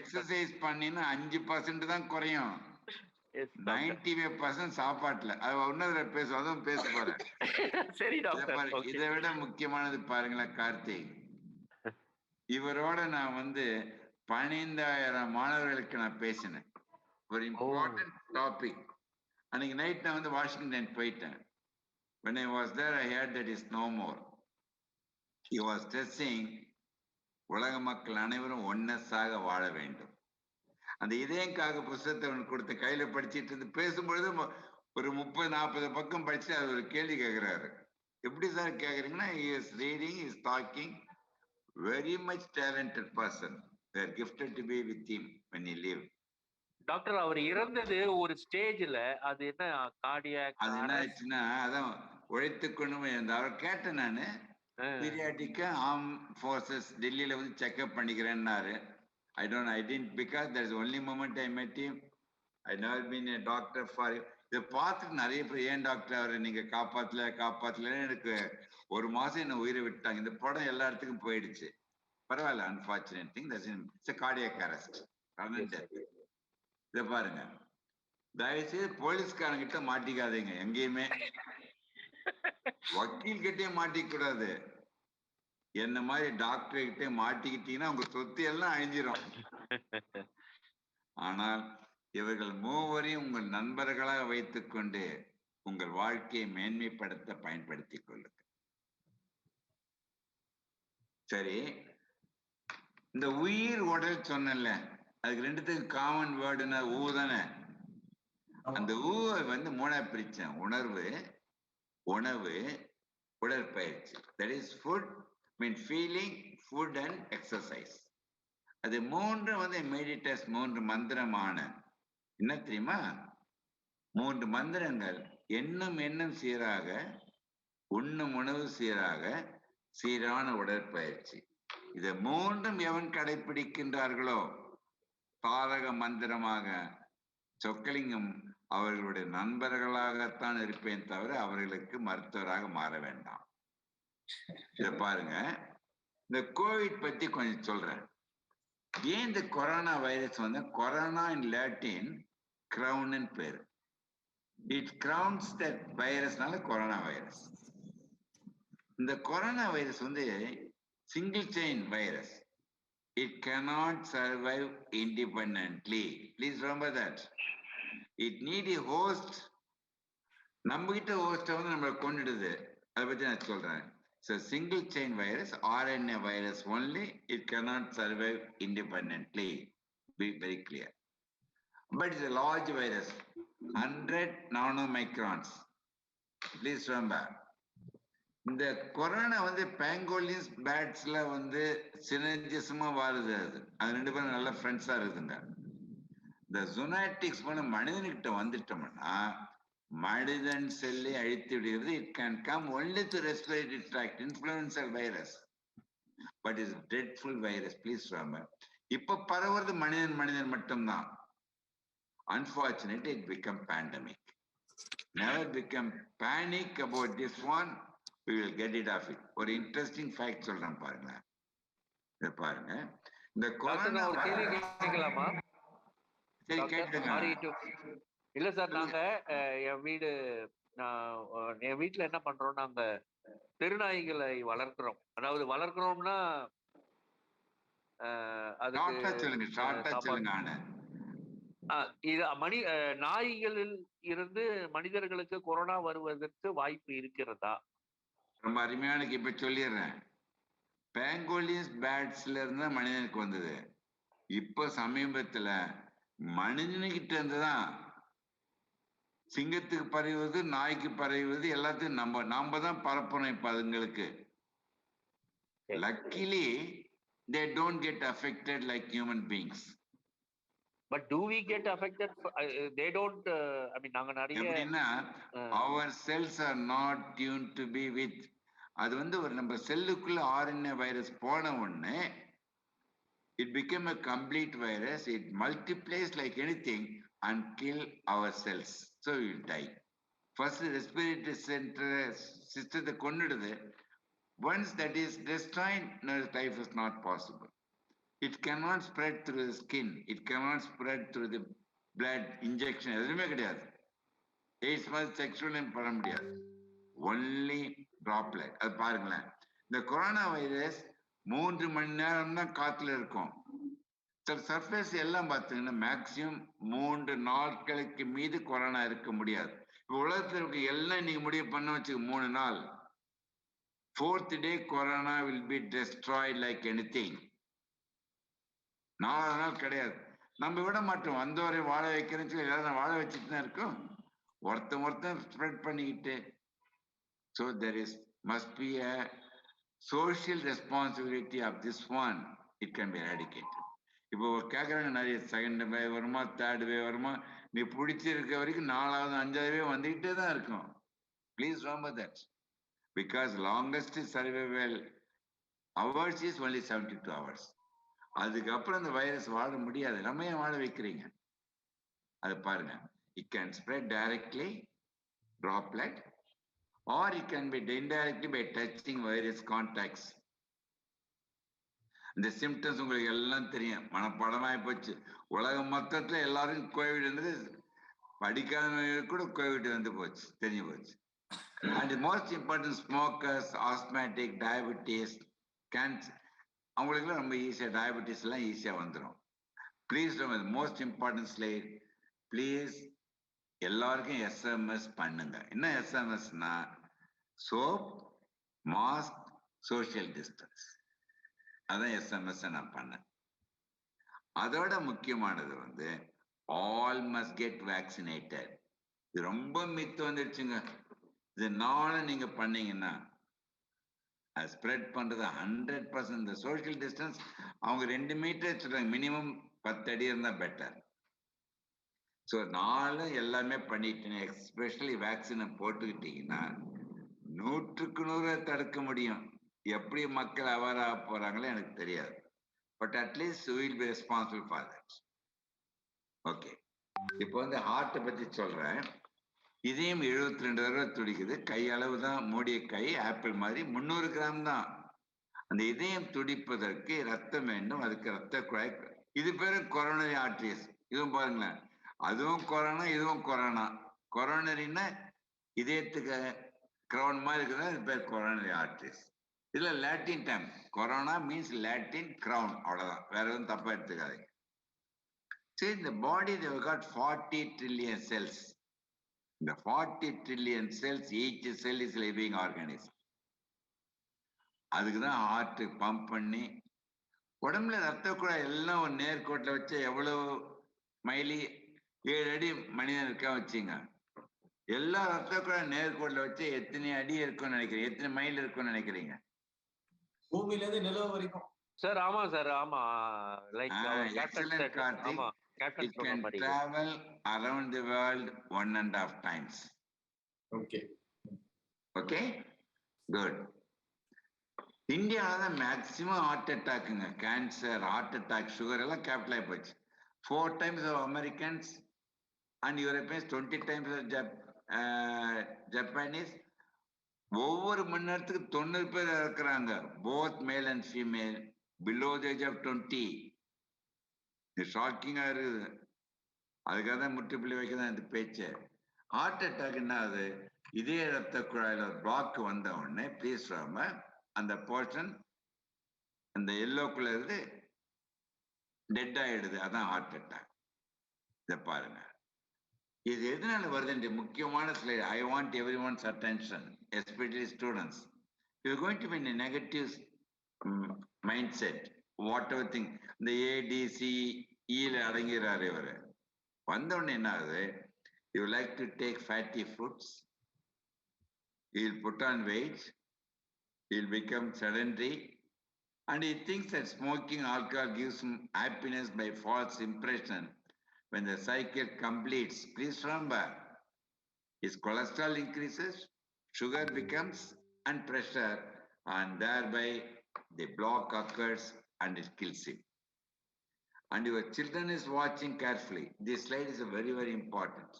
எக்ஸசைஸ் பண்ணினா 5% தான் குறையும். 95% சாப்பாட்டுல. அது ஒன்னதுல பேசுவோம், அதுவும் பேச போறேன். சரி டாக்டர். இதை விட முக்கியமானது பாருங்களேன் கார்த்திக். இவரோட நான் 15,000 மாணவர்களுக்கு நான் பேசினேன். ஒரு இம்பார்ட்டன்ட் டாபிக். அன்னைக்கு நைட் நான் வாஷிங்டன் போயிட்டேன். When I was there, I heard that is no more. He was stressing உலக மக்கள் அனைவரும் ஒன்னஸாக வாழ வேண்டும். அந்த இதயங்காக புத்தகத்தை கொடுத்த கையில படிச்சுட்டு இருந்து பேசும்பொழுது ஒரு 30-40 பக்கம் படிச்சு அது ஒரு கேள்வி கேட்கிறாரு. எப்படி sir கேக்குறீங்கன்னா, he is reading, he is talking, very much talented person. They are gifted to be with him when he lived. Doctor அவர் இறந்தது ஒரு ஸ்டேஜ்ல. அது என்ன கார்டியாக், அது என்ன ஆச்சுன்னா, அதான் உழைத்துக்கொண்டு அவர் கேட்டேன் நானு. பீரியாடிக்கா ஆர்ம் ஃபோர்ஸஸ் டெல்லியில checkup பண்ணிக்கிறேன்னாரு. I didn't, because there's only moment I met him. I never been a doctor for him. இதை பார்த்துட்டு நிறைய பேர், ஏன் டாக்டர் அவரை நீங்க காப்பாத்தல எனக்கு ஒரு மாசம் என்ன உயிரை விட்டாங்க. இந்த படம் எல்லா இடத்துக்கும் போயிடுச்சு. பரவாயில்ல, unfortunate thing, it's cardiac arrest. இதை பாருங்க, தயவுசெய்து போலீஸ்காரங்க கிட்ட மாட்டிக்காதீங்க. எங்கேயுமே வக்கீல் கிட்டே மாட்டிக்க கூடாது. என்ன மாதிரி டாக்டர் கிட்டே மாட்டிக்கிட்டீங்கன்னா உங்க சொத்து எல்லாம் அழிஞ்சிரும். ஆனால் இவர்கள் மூவரையும் உங்கள் நண்பர்களாக வைத்துக் கொண்டு உங்கள் வாழ்க்கையை மேன்மைப்படுத்த பயன்படுத்திக் கொள்ளுங்கள். சரி, இந்த உயிர் உடல் சொன்னல, அதுக்கு ரெண்டுத்துக்கு காமன் வேர்டுன்னா ஊ தானே. அந்த ஊவை 3ஆ பிரிச்சேன். உணர்வு, உணவு, உடற்பயிற்சி. That is food, mean feeling, food and exercise. அது 3 மெடிடேஸ் 3 மந்திரமான என்ன தெரியுமா? 3 மந்திரங்கள். எண்ணும் சீராக, உண்ணும் உணவு சீராக, சீரான உடற்பயிற்சி. இதை 3 எவன் கடைபிடிக்கின்றார்களோ தாரக மந்திரமாக சொக்கலிங்கம் அவர்களுடைய நண்பர்களாகத்தான் இருப்பேன் தவிர அவர்களுக்கு மருத்துவராக மாற வேண்டாம். இத பாருங்க, இந்த கோவிட் பத்தி கொஞ்சம் சொல்றேன். ஏன் இந்த கொரோனா வைரஸ் வந்து கொரோனா இன் லாட்டின் கிரவுன் பேரு. இட் கிரவுன்ஸ் தட் வைரஸ்னால கொரோனா வைரஸ். இந்த கொரோனா வைரஸ் வந்து single chain virus. It cannot survive independently. Please remember that. It need a host. நம்ம கிட்ட ஹோஸ்ட வந்து நம்மளை கொண்டுடுது. அதை பத்தி நான் சொல்றேன். So single chain virus, RNA virus only, it cannot survive independently. Be very clear. But it's a large virus, 100 nanomicrons. Please remember. இந்த corona வந்து பேங்கோலின்ஸ் பேட்ஸ்ல வந்து சினர்ஜிசமா வாழுது. அது ரெண்டு பேரும் நல்ல ஃப்ரெண்ட்ஸா இருக்குதுங்க. இந்த ஜூனாட்டிக்ஸ் போன மனிதன்கிட்ட வந்துட்டோம்னா மனிதன் செல்லை அழித்து விடுகிறது. It can come only to respiratory tract, influenzal virus. But is dreadful virus. Please remember. இப்ப பரவுறது மனிதன் மட்டும்தான். Unfortunately, it become pandemic. Never become panic about this one. We will get it off it. ஒரு interesting fact சொல்றேன் பாருங்களேன். இத பாருங்க. இந்த கொரோனா கேட்கலாமா? சரி கேட்டுங்க. இல்ல சார், நாங்க என் வீட்டுல என்ன பண்றோம், நாங்க தெருநாய்களை வளர்க்கிறோம். அதாவது வளர்க்கிறோம்னா நாய்களில் இருந்து மனிதர்களுக்கு கொரோனா வருவதற்கு வாய்ப்பு இருக்கிறதா? ரொம்ப அருமையான இப்ப சொல்லிடுறேன். பேங்கோலின்ஸ் பேட்ஸ்ல இருந்தா மனிதனுக்கு வந்தது. இப்ப சமீபத்துல மனிதனுக்கிட்ட இருந்துதான் சிங்கத்துக்கு பரவுவது, நாய்க்கு பரவுவது, எல்லாத்தையும் நாம தான் பரப்பணும் இப்ப அதுங்களுக்கு. Luckily, they don't get affected like human beings. But do we get affected? They don't. I mean, நாங்க நிறைய our cells are not tuned to be with. அது வந்து ஒரு நம்ம செல்லுக்குள்ள RNA வைரஸ் போன உடனே it became a complete virus. It multiplies like anything and kill our cells. So we will die. First, respiratory system கொன்னுடுது. Once that is destroyed, no, life is not possible. It cannot spread through the skin. It cannot spread through the blood injection. எதுவுமே கிடையாது. AIDS மாதிரி செக்ஷுவலையும் பண்ண முடியாது. Only droplet. அது பாருங்களேன். இந்த corona virus 3 மணி நேரம் தான் காத்துல இருக்கும். சர்ஃபேஸ் எல்லாம் பார்த்தீங்கன்னா மேக்சிமம் 3 நாட்களுக்கு மீது கொரோனா இருக்க முடியாது. இப்போ உலகத்தில் இருக்க எல்லாம் நீங்க முடிவு பண்ண வச்சுக்க 3 நாள். 4th day corona will be destroyed like anything. 4 நாள் கிடையாது. நம்ம விட மாட்டோம். வந்தவரை வாழ வைக்கிறேன்னு சொல்லி எல்லாரும் வாழ வச்சுட்டு தான் இருக்கோம். ஒருத்தன் ஸ்ப்ரெட் பண்ணிக்கிட்டு. So there must be a social responsibility of this one. It can be eradicated. இப்போ கேட்கறாங்க நிறைய, செகண்ட் வேவ் வருமா, தேர்ட் வேவ் வருமா, நீ பிடிச்சிருக்க வரைக்கும் 4வது 5வது வேவ் வந்துகிட்டே தான் இருக்கும். Please remember that. Because longest survival hours is only 72 hours. அதுக்கப்புறம் அந்த வைரஸ் வாழ முடியாது. நம்ம ஏன் வாழ வைக்கிறீங்க? அது பாருங்க. It can spread directly, droplet, or it can be indirectly by touching virus contacts. இந்த சிம்டம்ஸ் உங்களுக்கு எல்லாம் தெரியும், மனப்பாடமாயி போச்சு. உலகம் மொத்தத்துல எல்லாரும் கோவிட் வந்து படிக்காதவங்களுக்கு கூட கோவிட் வந்து போச்சு, தெரிஞ்சு போச்சு. And the most important, smokers, asthmatic, diabetes, cancer, அவங்களுக்குலாம் ரொம்ப ஈஸியா டயபெட்டிஸ் எல்லாம் ஈஸியா வந்துடும். Please most important slide, please எல்லாருக்கும் SMS பண்ணுங்க. என்ன SMSனா சோப், மாஸ்க், சோசியல் டிஸ்டன்ஸ். அதான் SMS நான் பண்ணேன். அதோட முக்கியமானது வந்து ஆல் மஸ்ட் கெட் வேக்சினேட்டட். இது ரொம்ப மித்து வந்துடுச்சுங்க. இது நானும் நீங்க பண்ணீங்கன்னா அது ஸ்ப்ரெட் பண்றது 100%. இந்த சோசியல் டிஸ்டன்ஸ் அவங்க 2 மீட்டர் சொல்றாங்க, மினிமம் 10 அடி இருந்தா பெட்டர். ஸோ நானும் எல்லாமே பண்ணிட்டேன். எஸ்பெஷலி வேக்சினை போட்டுக்கிட்டீங்கன்னா 100க்கு 100 தடுக்க முடியும். எப்படி மக்கள் அவேர் ஆக போறாங்களோ எனக்கு தெரியாது. But at least we will be responsible for that. Okay, இப்போ வந்து ஹார்ட்டை பத்தி சொல்றேன். இதையும் 72 தடவை துடிக்குது. கை அளவு தான், மூடிய கை, ஆப்பிள் மாதிரி 300 கிராம் தான். அந்த இதயம் துடிப்பதற்கு ரத்தம் வேண்டும், அதுக்கு ரத்த குழாய். இது பேரு கொரோனரி ஆர்டரிஸ். இதுவும் பாருங்களேன், அதுவும் கொரோனா, இதுவும் கொரோனா. கொரோனரின்னா இதயத்துக்கு கிரவுன் மாதிரி இருக்குதா, இது பேர் கொரோனரி ஆர்டரிஸ். இதுல Latin time corona means Latin crown, அவ்வளவுதான், வேற எதுவும் தப்பா எடுத்துக்காதீங்க. See, in the body they've got 40 trillion cells. இந்த 40 trillion cells, each cell is living organism. அதுக்குதான் ஹார்ட் பம்ப் பண்ணி உடம்புல ரத்த குழாய் எல்லாம் ஒரு நேர்கோட்டில் வச்சு எவ்வளவு மைலி 7 அடி மனிதன் இருக்கா வச்சுங்க. எல்லா ரத்த குழாய் நேர்கோட்டில் வச்சு எத்தனை அடி இருக்கும்னு நினைக்கிறீங்க, எத்தனை மைல் இருக்கும்னு நினைக்கிறீங்க? பூமியில இருந்து நிலவு வரைக்கும். சார் ஆமா சார், ஆமா. Like Excellent, Karthik. ஆமா, கேப்டன் It can சொன்ன மாதிரி. travel around the world 1.5 times. ஓகே. Okay, good. இந்தியாவில தான் மேக்சிமம் ஹார்ட் அட்டாக்குங்க, கேன்சர், ஹார்ட் அட்டாக், சுகர் எல்லாம் கேபிட்டல் ஆகி போச்சு. 4 times of Americans and Europeans, 20 times of Japanese. ஒவ்வொரு மணி நேரத்துக்கு 90 பேர் இருக்கிறாங்க, both male and female, below the age of 20. இது ஷாக்கிங்கா இருக்குது. அதுக்காக தான் முற்றுப்புள்ளி வைக்க தான் இந்த பேச்சு. ஹார்ட் அட்டாக் என்ன ஆகுது, இதே ரத்த குழாயில பிளாக் வந்த உடனே ப்ளீஸ் அந்த போர்ஷன் அந்த எல்லோக்குள்ள இருந்து டெட் ஆயிடுது, அதான் ஹார்ட் அட்டாக். இதை பாருங்க, இது எதனால வருது? முக்கியமான slide. I want everyone's attention, especially students. You going to be in negative mind set, what ever thing. இந்த ஏடிசிஇல அடங்கிறாரு இவரு. வந்த உடனே என்ன ஆகுது, you like to take fatty foods, he'll put on weight, he'll become sedentary, and he thinks that smoking alcohol gives him happiness by false impression. When the cycle completes, please remember, his cholesterol increases, sugar becomes, and pressure, and thereby the block occurs and it kills him. And your children is watching carefully. This slide is very, very important.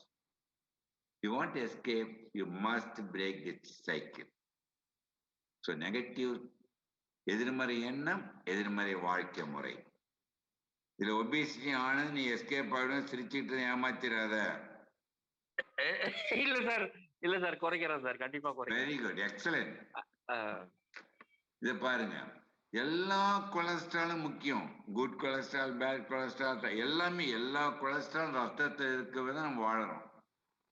You want to escape, you must break this cycle. So negative, எதிர்மறை எண்ணம், எதிர்மறை வாழ்க்கை முறை. இதுல obesity ஆனது நீ escape ஆகிடும், சிரிச்சுட்டு ஏமாத்திராத. இல்ல சார், இல்ல சார், குறைக்கிறேன் சார், கண்டிப்பா குறைக்கிறேன். Very good, excellent. இதை பாருங்க, எல்லா கொலஸ்ட்ராலும் முக்கியம். குட் கொலஸ்ட்ரால், பேட் கொலஸ்ட்ரால், எல்லாமே, எல்லா கொலஸ்ட்ரால் ரத்தத்தை இருக்கவே தான் நம்ம வாழறோம்.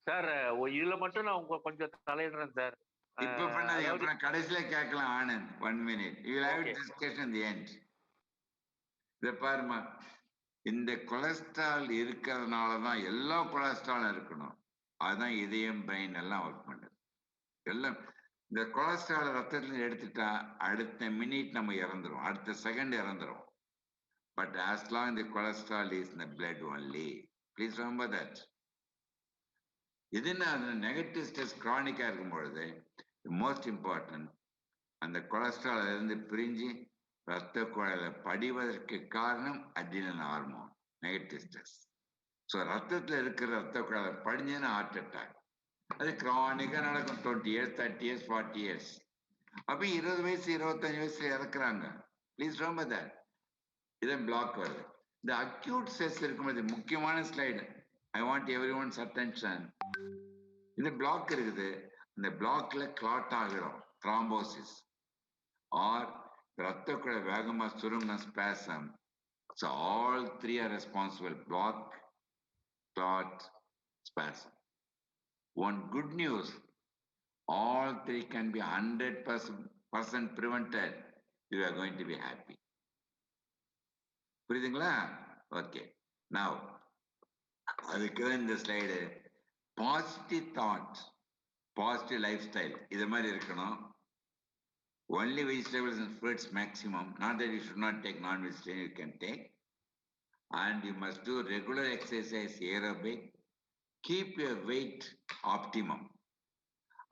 சார் இதுல மட்டும் நான் கொஞ்சம் தலையிடுறேன் சார். இப்ப பண்ணாதீங்க, அப்புறம் கடைசியில கேட்கலாம். Anand, 1 minute, you will have discussion at the end. இத பாருமா, இந்த கொலஸ்ட்ரால் இருக்கிறதுனாலதான் எல்லா கொலஸ்ட்ராலும் இருக்கணும். அதுதான் இதயம், பிரெயின் எல்லாம் ஒர்க் பண்ணுது. எல்லாம் இந்த கொலஸ்ட்ரால் ரத்தத்துல எடுத்துட்டா அடுத்த மினிட் நம்ம இறந்துரும், அடுத்த செகண்ட் இறந்துரும். But as long the cholesterol is in the blood only, please remember that. இதுன்னா நெகட்டிவ் ஸ்ட்ரெஸ் கிரானிக்கா இருக்கும் பொழுது மோஸ்ட் இம்பார்ட்டன்ட், அந்த கொலஸ்ட்ரால் இருந்து பிரிஞ்சு ரத்த குழாயில படிவதற்கு காரணம் adrenal hormone, negative stress. So ரத்தத்துல இருக்கிற ரத்த குழாயில படிஞ்சுன்னா ஹார்ட் அட்டாக். அது கிரானிக்கா நடக்கும், 20 years, 30 years, 40 years. அப்ப 20 வயசு 25 வயசுல இறக்குறாங்க. Please remember that. இதான் பிளாக் வருது. இந்த அக்யூட் ஸ்ட்ரெஸ் இருக்கும்போது முக்கியமான slide, I want everyone's attention. இந்த பிளாக் இருக்குது, இந்த பிளாக்ல கிளாட் ஆகிடும், த்ராம்போசிஸ், ஆர் ரத்த குழாய் வேகமா சுருங்க, spasm. So all three are responsible: block, clot, spasm. One good news, all three can be 100% prevented. You are going to be happy. புரியுதுங்களா? ஓகே. Now, அதுக்கு இந்த slide, positive thought, positive life style இது மாதிரி இருக்கணும். Only vegetables and fruits maximum. Not that you should not take non-vegetarian, you can take. And you must do regular exercise, aerobic. Keep your weight optimum.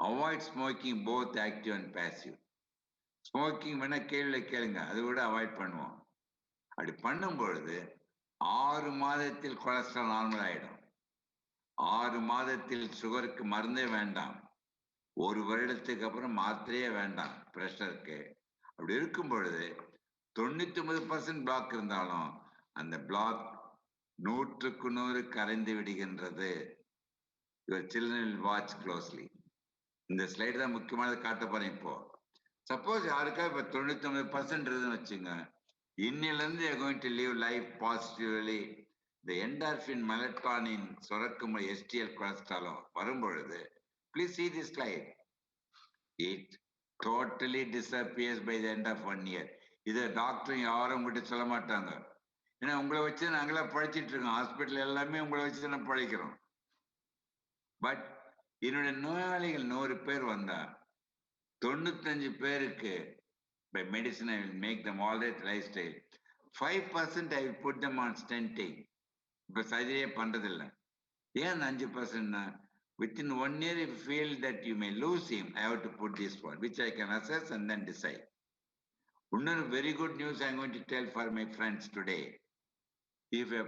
Avoid smoking, both active and passive. Smoking வேணா கேள்வியில கேளுங்க, அதை விட avoid பண்ணுவோம். அப்படி பண்ணும் பொழுது 6 மாதத்தில் கொலஸ்ட்ரால் நார்மல் ஆயிடும். 6 மாதத்தில் சுகருக்கு மருந்தே வேண்டாம். 1 வருடத்துக்கு அப்புறம் மாத்திரையே வேண்டாம் பிரஷருக்கு. அப்படி இருக்கும் பொழுது 99% பிளாக் இருந்தாலும் அந்த பிளாக் 100% கரைந்து விடுகின்றது. Your children will watch closely. இந்த ஸ்லைடு தான் முக்கியமானது காட்ட போறேன் இப்போ. சப்போஸ் யாருக்கா இப்ப 99% இருக்குன்னு வச்சுங்க, இன்னிலிருந்து you're going to live life positively. The endorphin, melatonin சுரக்கும் HDL cholesterol வரும்பொழுது, please see this slide. It totally disappears by the end of 1 year. இதை டாக்டர் யாரும் உங்ககிட்ட சொல்ல மாட்டாங்க. ஏன்னா உங்களை வச்சு நாங்களா பழைச்சிட்டு இருக்கோம். ஹாஸ்பிட்டல் எல்லாமே உங்களை வச்சு நான் பழைக்கிறோம். பட் என்னுடைய நோயாளிகள் 100 பேர் வந்தா 95 பேருக்கு by medicine I will make them all that lifestyle. 5% I will put them on stenting. இப்ப சர்ஜரியே பண்றதில்லை. ஏன் 5%? Within 1 year, if you feel that you may lose him, I have to put this one, which I can assess and then decide. Another very good news I'm going to tell for my friends today. If your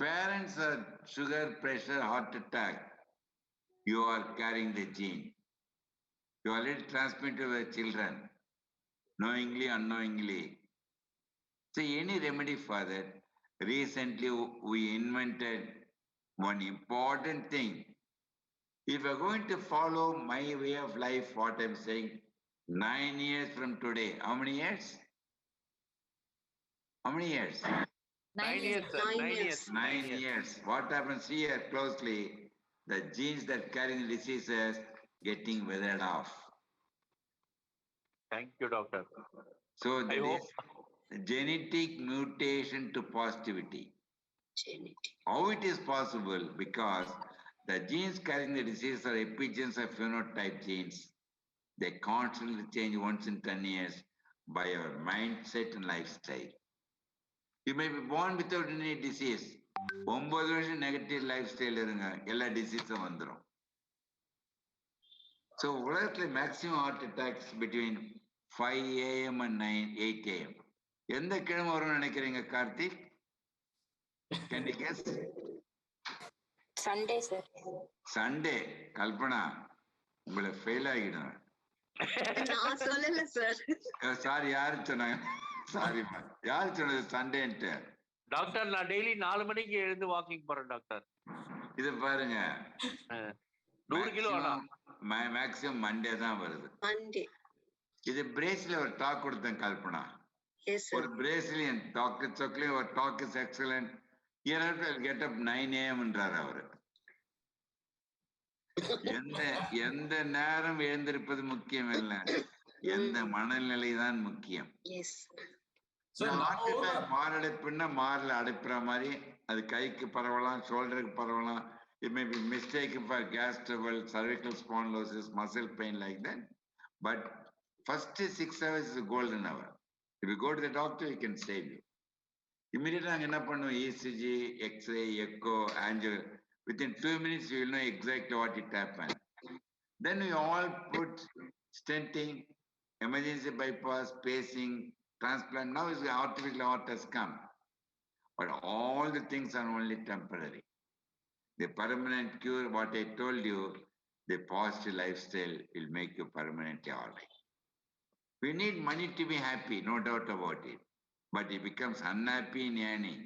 parents are sugar, pressure, heart attack, you are carrying the gene. You already transmit to the children, knowingly, unknowingly. So any remedy for that? Recently, we invented one important thing. If you're going to follow my way of life, what I'm saying, 9 years from today, how many years? How many years? 9 years, sir. 9 years. 9 years. What happens here closely? The genes that carry the diseases getting weathered off. Thank you, doctor. So I there hope. is genetic mutation to positivity. Genetic. How it is possible? Because the genes carrying the disease are epigenes or phenotype genes. They constantly change once in 10 years by our mindset and lifestyle. You may be born without any disease. 9 வருஷம் negative life style இருங்க, எல்லா டிசீஸும் வந்துடும். So உலகத்தில் maximum heart attacks between 5 AM and 8 AM. எந்த கிழமை வரும்னு நினைக்கிறீங்க Karthik? Can you guess? Sunday, sir. Sunday. Kalpana, உங்களை ஃபெயில் ஆகிடும். நான் சொல்லல சார். சாரி, யாரு சொன்னாங்க? சாரிம்மா, யாரு சொன்னது சண்டேன்ட்டு? டாக்டர், நான் டெய்லி 4 மணிக்கு எழுந்து வாக்கிங் போறேன் டாக்டர். இது பாருங்க, 100 கிலோ வேணாம். மேக்ஸிமம் மண்டே தான் வருது. Monday. இது பிரேஸ்ல ஒரு டாக் கொடுத்தேன் கல்பனா. Yes, sir. ஒரு பிரேசிலியன் டாக் இஸ் ஓகே, ஒரு talk is excellent. Get up 9 AM அவரு. எந்த நேரம் எழுந்திருப்பது முக்கியம் இல்ல, எந்த மனநிலை தான் முக்கியம். Yes. ஹார்ட் அட்டாக் மாரடைப்புன்னா மார்ல அடைப்புற மாதிரி, அது கைக்கு பரவலாம், ஷோல்டருக்கு பரவலாம். It may be mistaken for gas trouble, cervical spondylosis, muscle pain like that. But first 6 hours is a golden hour. If you go to the doctor, he can save you. Immediately, நாங்க என்ன பண்ணுவோம்? ECG, X-ray, echo, angio. Within 2 minutes, you will know exactly what it happened. Then we all put stenting, emergency bypass, pacing, transplant. Now is the artificial heart has come. But all the things are only temporary. The permanent cure, what I told you, the positive lifestyle will make you permanently all right. We need money to be happy, no doubt about it. But he becomes unhappy in earning.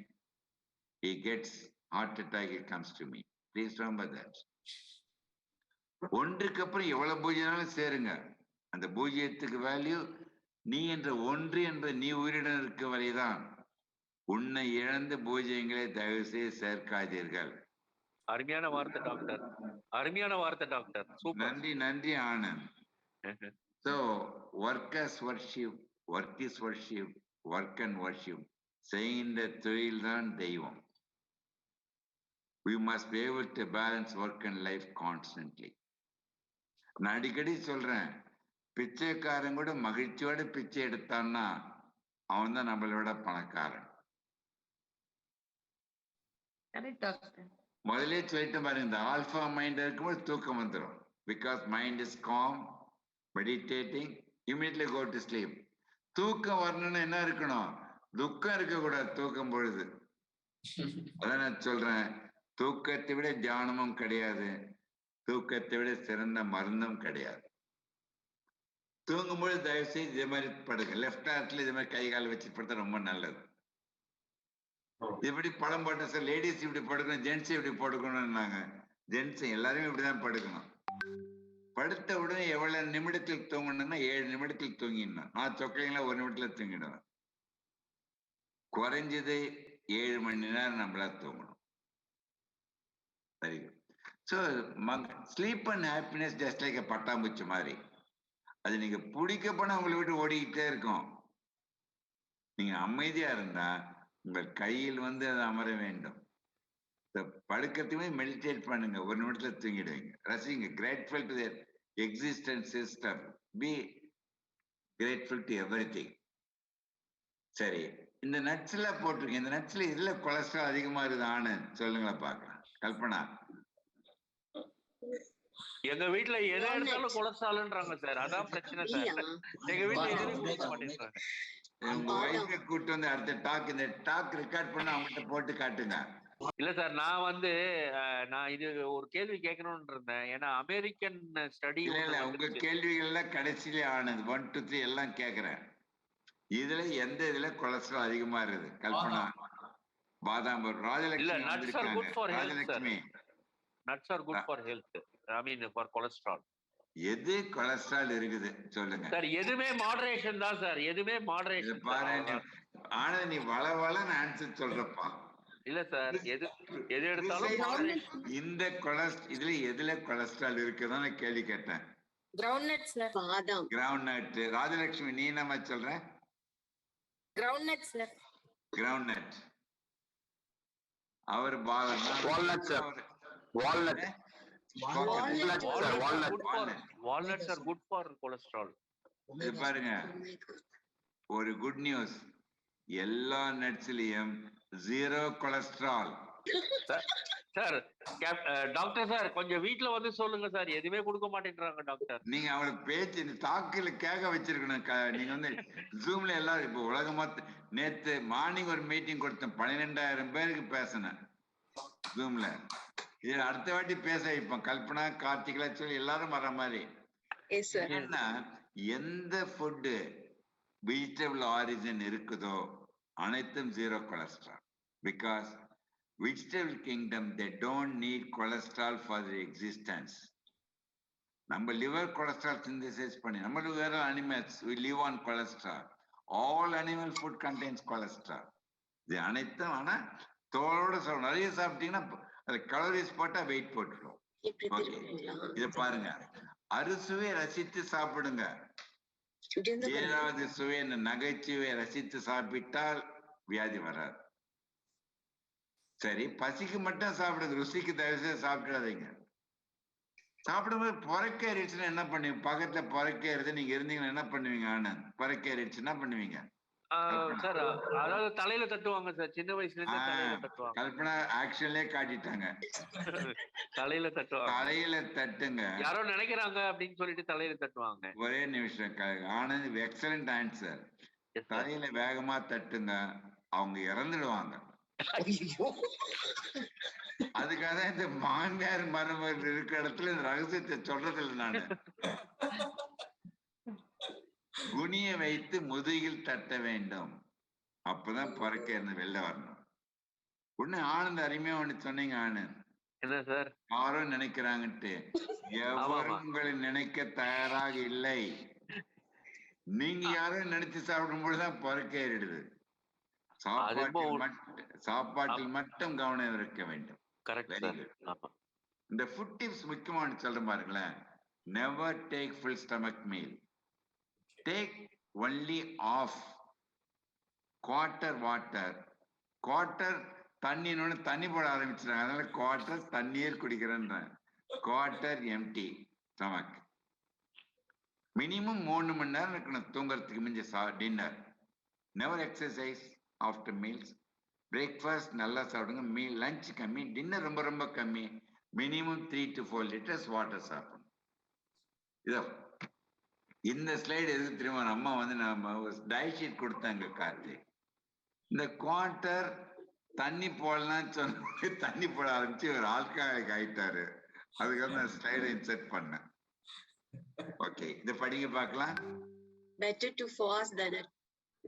He gets heart attack, it comes to me. Please remember that. ஒன்றுக்கு அப்புறம் எவ்வளவு பூஜ்ஜியனாலும் சேருங்க. அந்த பூஜ்ஜியத்துக்கு value நீ என்ற ஒன்று என்ற நீ உயிரிடம் இருக்க வரைதான். உன்னை இழந்த பூஜ்ஜியங்களை தயவு செய்து சேர்க்காதீர்கள். அருமையான வார்த்தை டாக்டர். அருமையான வார்த்தை டாக்டர். நன்றி, நன்றி Anand. So work as worship, work is worship, work and worship. செய்கின்ற தொழில் தான் தெய்வம். We must be able to balance work and life constantly. நான் அடிக்கடி சொல்றேன், பிச்சைக்காரன் கூட மகிழ்ச்சியோட பிச்சை எடுத்தான்னா அவன் தான் நம்மளோட பணக்காரன். முதலே சொல்லிட்டு பாருங்க, இந்த ஆல்பா மைண்ட் இருக்கும்போது தூக்கம் வந்துடும். Because mind is calm, meditating, immediately go to sleep. தூக்கம் வரணும்னு என்ன இருக்கணும்? துக்கம் இருக்கக்கூடாது தூக்கம் பொழுது. அதான் நான் சொல்றேன், தூக்கத்தை விட தியானமும் கிடையாது, தூக்கத்தை விட சிறந்த மருந்தும் கிடையாது. தூங்கும்போது தயவு செய்து இதே மாதிரி படுங்க. லெஃப்ட் ஹேண்ட்ல இதே மாதிரி கை கால் வச்சு படுத்தா ரொம்ப நல்லது. இப்படி படம் போட்ட சார் லேடிஸ் இப்படி படுக்கணும், ஜென்ட்ஸ் இப்படி படுக்கணும்னாங்க. ஜென்ட்ஸ் எல்லாருமே இப்படிதான் படுக்கணும். படுத்த உடனே எவ்வளவு நிமிடத்தில் தூங்கணும்னா 7 நிமிடத்தில் தூங்கிடணும். நான் சொக்கலைங்களா 1 நிமிடத்துல தூங்கிடுவேன். குறைஞ்சது 7 மணி நேரம் நம்மளா தூங்கணும். சரி. So sleep and happiness just like பட்டாம்பூச்சி மாதிரி. அது நீங்க பிடிக்க போனா உங்களை விட்டு ஓடிக்கிட்டே இருக்கும். நீங்க அமைதியா இருந்தா உங்கள் கையில் வந்து அது அமர வேண்டும். படுக்கிறதுமே மெடிடேட் பண்ணுங்க. 1 நிமிடத்துல தூங்கிடுவீங்க. ரசிங்க. Grateful to their existence system. Be grateful to everything. சரி, இந்த நட்ஸ் எல்லாம் போட்டிருக்கேன். இந்த நட்ஸ்ல இதுல கொலஸ்ட்ரால் அதிகமா இருக்குது ஆனந்த் சொல்லுங்களேன் பார்க்கலாம். கல்பனா. எங்க வீட்டுல எதை எடுத்தாலும் கொலஸ்ட்ரால்ன்றாங்க சார். அதான் பிரச்சனை சார். எங்க வீட்டுல எதுவுமே குடிக்க மாட்டேங்கிறாங்க. உங்க வயசை கூட்டு வந்து அடுத்த டாக் இந்த டாக் ரெக்கார்ட் பண்ண அவங்ககிட்ட போட்டு காட்டுங்க. இல்ல சார், நான் வந்து நான் இது ஒரு கேள்வி கேட்கணும்னு இருந்தேன். ஏன்னா அமெரிக்கன் ஸ்டடி இல்ல உங்க கேள்விகள் எல்லாம் கடைசியிலே ஆனது 1 2 3 எல்லாம் கேக்குறேன். இதுல எந்த இதுல கொலஸ்ட்ரால் அதிகமா இருக்குது? கல்பனா. பாதாம். ராஜலட்சுமி வந்திருக்காங்க. Rajalakshmi. nuts are good for health. I mean for cholesterol. எது கொலஸ்ட்ரால் இருக்குது சொல்லுங்க சார். எதுமே மாடரேஷன் தான் சார். எதுமே மாடரேஷன். பாரு ஆனா நீ வளவளன்னு ஆன்சர் சொல்றப்பா. இல்ல சார், எது எடுத்தாலும் இந்த இதுல எதுல கொலஸ்ட்ரால் இருக்குதான்னு கேள்வி கேட்டேன். கிரவுண்ட் நட்ஸ்ல பாதாம். Ground nut. ராஜலட்சுமி நீ என்ன சொல்ற? கிரவுண்ட் நட்ஸ்ல. Ground nut. அவர் பாதாம். Walnut sir. Walnut. Walnuts are good for cholesterol. இது பாருங்க, ஒரு குட் நியூஸ். எல்லா நட்ஸ்லயும் 0 கொலஸ்ட்ரால். சார் டாக்டர் சார் கொஞ்சம் வீட்டுல வந்து சொல்லுங்க சார். எதுவுமே கொடுக்க மாட்டேன்றாங்க டாக்டர். நீங்க அவளுக்கு பேச்சு இந்த டாக்கில கேட்க வச்சிருக்கணும். நீங்க வந்து ஜூம்ல எல்லாரும் இப்ப உலகமா நேத்து மார்னிங் ஒரு மீட்டிங் கொடுத்தேன். 12,000 பேருக்கு பேசினேன் ஜூம்ல. இது அடுத்த வாட்டி பேச வைப்போம். கல்பனா, கார்த்திகலா சொல்லி எல்லாரும் வர மாதிரி. ஏன்னா எந்த ஃபுட்டு வெஜிடபிள் ஆரிஜின் இருக்குதோ அனைத்தும் 0 cholesterol. Because vegetable kingdom they don't need cholesterol for their existence. நம்ம liver cholesterol synthesis பண்ணி நம்ம வேற animals we live on cholesterol. All animal food contains cholesterol. இது அனைத்தும் ஆனா தோலோட நிறைய சாப்பிட்டீங்கன்னா அது கலோரிஸ் போட்டா வெயிட் போட்டுரும். இத பாருங்க, அறுசுவை ரசித்து சாப்பிடுங்க. ஏதாவது சுவை நகைச்சுவை ரசித்து சாப்பிட்டால் வியாதி வராது. சரி, பசிக்கு மட்டும் சாப்பிடுங்க. ருசிக்கு தயவுசெய்து சாப்பிடாதீங்க. சாப்பிடும்போது புறக்கேறிடுச்சுன்னா என்ன பண்ணுவீங்க? பக்கத்துல புறக்கேறுது நீங்க இருந்தீங்கன்னா என்ன பண்ணுவீங்க? ஆனந்த், புறக்கேறிடுச்சு என்ன பண்ணுவீங்க? சார் அதாவது தலையில தட்டுவாங்க சார். சின்ன வயசுல இருந்து தலையில தட்டுவாங்க. கல்பனா ஆக்ஷன்லயே காட்டிட்டாங்க. தலையில தட்டுவாங்க. தலையில தட்டுங்க. யாரோ நினைக்கிறாங்க அப்படின்னு சொல்லிட்டு தலையில தட்டுவாங்க. ஒரே நிமிஷம் ஆனந்த், எக்ஸலண்ட் ஆன்சர். தலையில வேகமா தட்டுங்க, அவங்க இறந்துடுவாங்க. அதுக்காக இந்த மாமியார் மருமகள் இருக்கிற இடத்துல இந்த ரகசியத்தை சொல்றது இல்லை நானு. குனிய வைத்து முதுகில் தட்ட வேண்டும். அப்பதான் பிறக்க இருந்து வெளில வரணும். ஒண்ணு ஆனந்த் அருமையா ஒண்ணு சொன்னீங்க. ஆனந்த் என்ன சார்? யாரும் நினைக்கிறாங்கட்டு எவரும் உங்களை நினைக்க தயாராக இல்லை. நீங்க யாரும் நினைச்சு சாப்பிடும் பொழுதுதான் பிறக்க ஏறிடுது. சாப்பாட்டில் மட்டும் கவனம் இருக்க வேண்டும். இந்த ஃபுட் டிப்ஸ் முக்கியமான சொல்றேன் பாருங்களேன். Never take full stomach meal. Take only half. Quarter water. Quarter தண்ணின்னு தண்ணி போட ஆரம்பிச்சிட்டாங்க. அதனால குவார்டர் தண்ணீர் குடிக்கிறேன்ற. Quarter empty stomach. மினிமம் 3 மணி நேரம் இருக்கணும் தூங்குறதுக்கு மிஞ்சி dinner. Never exercise after meals. Breakfast நல்லா சாப்பிடுங்க. மீல் லஞ்ச் கம்மி, டின்னர் ரொம்ப ரொம்ப கம்மி. மினிமம் 3 to 4 liters வாட்டர் சாப்பிடணும். இதோ இந்த ஸ்லைடு எதுக்கு தெரியுமா? அம்மா வந்து நம்ம டயட் ஷீட் கொடுத்தாங்க கார்த்திக். இந்த குவார்டர் தண்ணி போடலாம் சொன்ன தண்ணி போட ஆரம்பிச்சு ஒரு ஆல்கஹாலிக் ஆயிட்டாரு. அதுக்காக நான் ஸ்லைடை இன்சர்ட் பண்ணேன். ஓகே, இத படிங்க பார்க்கலாம். Better to fast than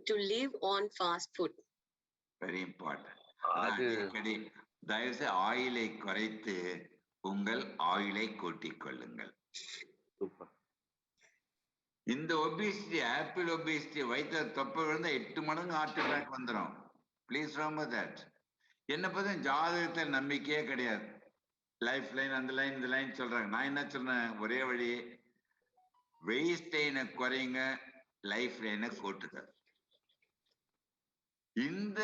to live on fast food. Very important. அது அடிக்கடி தயவுசெய்து ஆயிலை குறைத்து உங்கள் ஆயிலை கூட்டிக் கொள்ளுங்கள். சூப்பர். இந்த ஒபிசிட்டி, ஆப்பிள் ஒபிசிட்டி, வயிற்று தொப்பை விழுந்தா 8 மடங்கு ஹார்ட் அட்டாக் வந்துடும். Please remember that. என்ன பார்த்தா ஜாதகத்தில் நம்பிக்கையே கிடையாது. லைஃப் லைன், அந்த லைன், இந்த லைன் சொல்றாங்க. நான் என்ன சொன்னேன்? ஒரே வழி, வெயிட் லைனை குறையுங்க, லைஃப் லைனை கூட்டுங்க. இந்த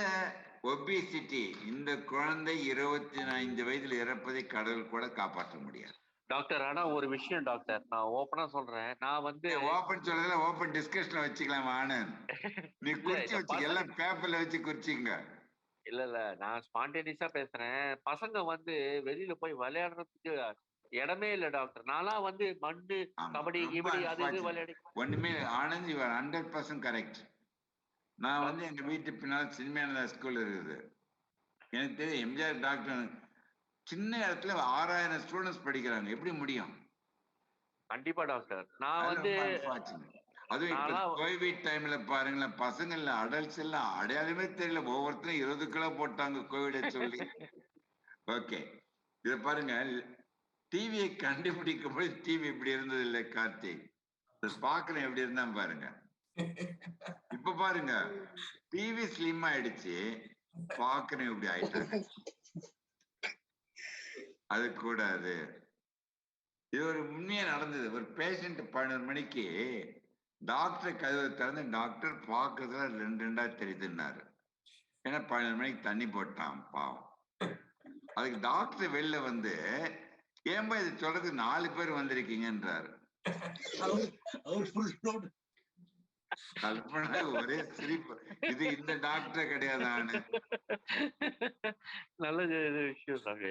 ஒபிசிட்டி, இந்த குழந்தை 25 வயதில் இறப்பதை கடவுள் கூட காப்பாற்ற முடியாது. டாக்டர், ஆனா ஒரு விஷயம் டாக்டர், நான் ஓப்பனா சொல்றேன். நான் வந்து ஓபன் சொல்றதுல ஓபன் டிஸ்கஷன்ல வச்சுக்கலாம் ஆனந்த். நீ குறிச்சு வச்சுக்க, எல்லாம் பேப்பர்ல வச்சு குறிச்சிங்க. இல்ல நான் ஸ்பான்டேனியஸா பேசுறேன். பசங்க வந்து வெளியில போய் விளையாடுறதுக்கு இடமே இல்ல டாக்டர். நான்லாம் வந்து மண்ணு, கபடி, கிபடி அது இது விளையாடி ஒண்ணுமே ஆனந்த், you are 100% கரெக்ட். நான் வந்து எங்க வீட்டு பின்னால் சின்மயானந்தா ஸ்கூல் இருக்குது. எனக்கு தெரியும் எம்ஜிஆர் டாக்டர் சின்ன இடத்துல 6000 ஸ்டூடெண்ட்ஸ் படிக்கிறாங்க. எப்படி முடியும்? கண்டிப்பா டாக்டர். நான் வந்து அதுவும் இப்ப கோவிட் டைம்ல பாருங்களேன், பசங்க இல்ல அடல்ட்ஸ் எல்லாம் அடையாளமே தெரியல. ஒவ்வொருத்தரும் 20 கிலோ போட்டாங்க கோவிட சொல்லி. ஓகே, இத பாருங்க. டிவியை கண்டுபிடிக்கும் போது டிவி இப்படி இருந்தது இல்லை கார்த்திக். பாக்குறேன் எப்படி இருந்தா பாருங்க. இப்ப பாருங்க, டிவி ஸ்லிம் ஆயிடுச்சு, பாக்குறேன் இப்படி ஆயிட்டாங்க. அது கூடாது. இது ஒரு உண்மையா நடந்தது. ஒரு பேஷண்ட் 11 மணிக்கு டாக்டர் கதவை திறந்து, டாக்டர் பாக்குறதுல 2 தெரியுதுன்னாரு. ஏன்னா 11 மணிக்கு தண்ணி போட்டான் பாவம். அதுக்கு டாக்டர் வெளில வந்து, ஏன்பா இது சொல்றது 4 பேர் வந்திருக்கீங்கன்றாரு. கல்பனா ஒரே சிரிப்பு. இது இந்த டாக்டர் கிடையாது. நல்ல விஷயம் தாங்க.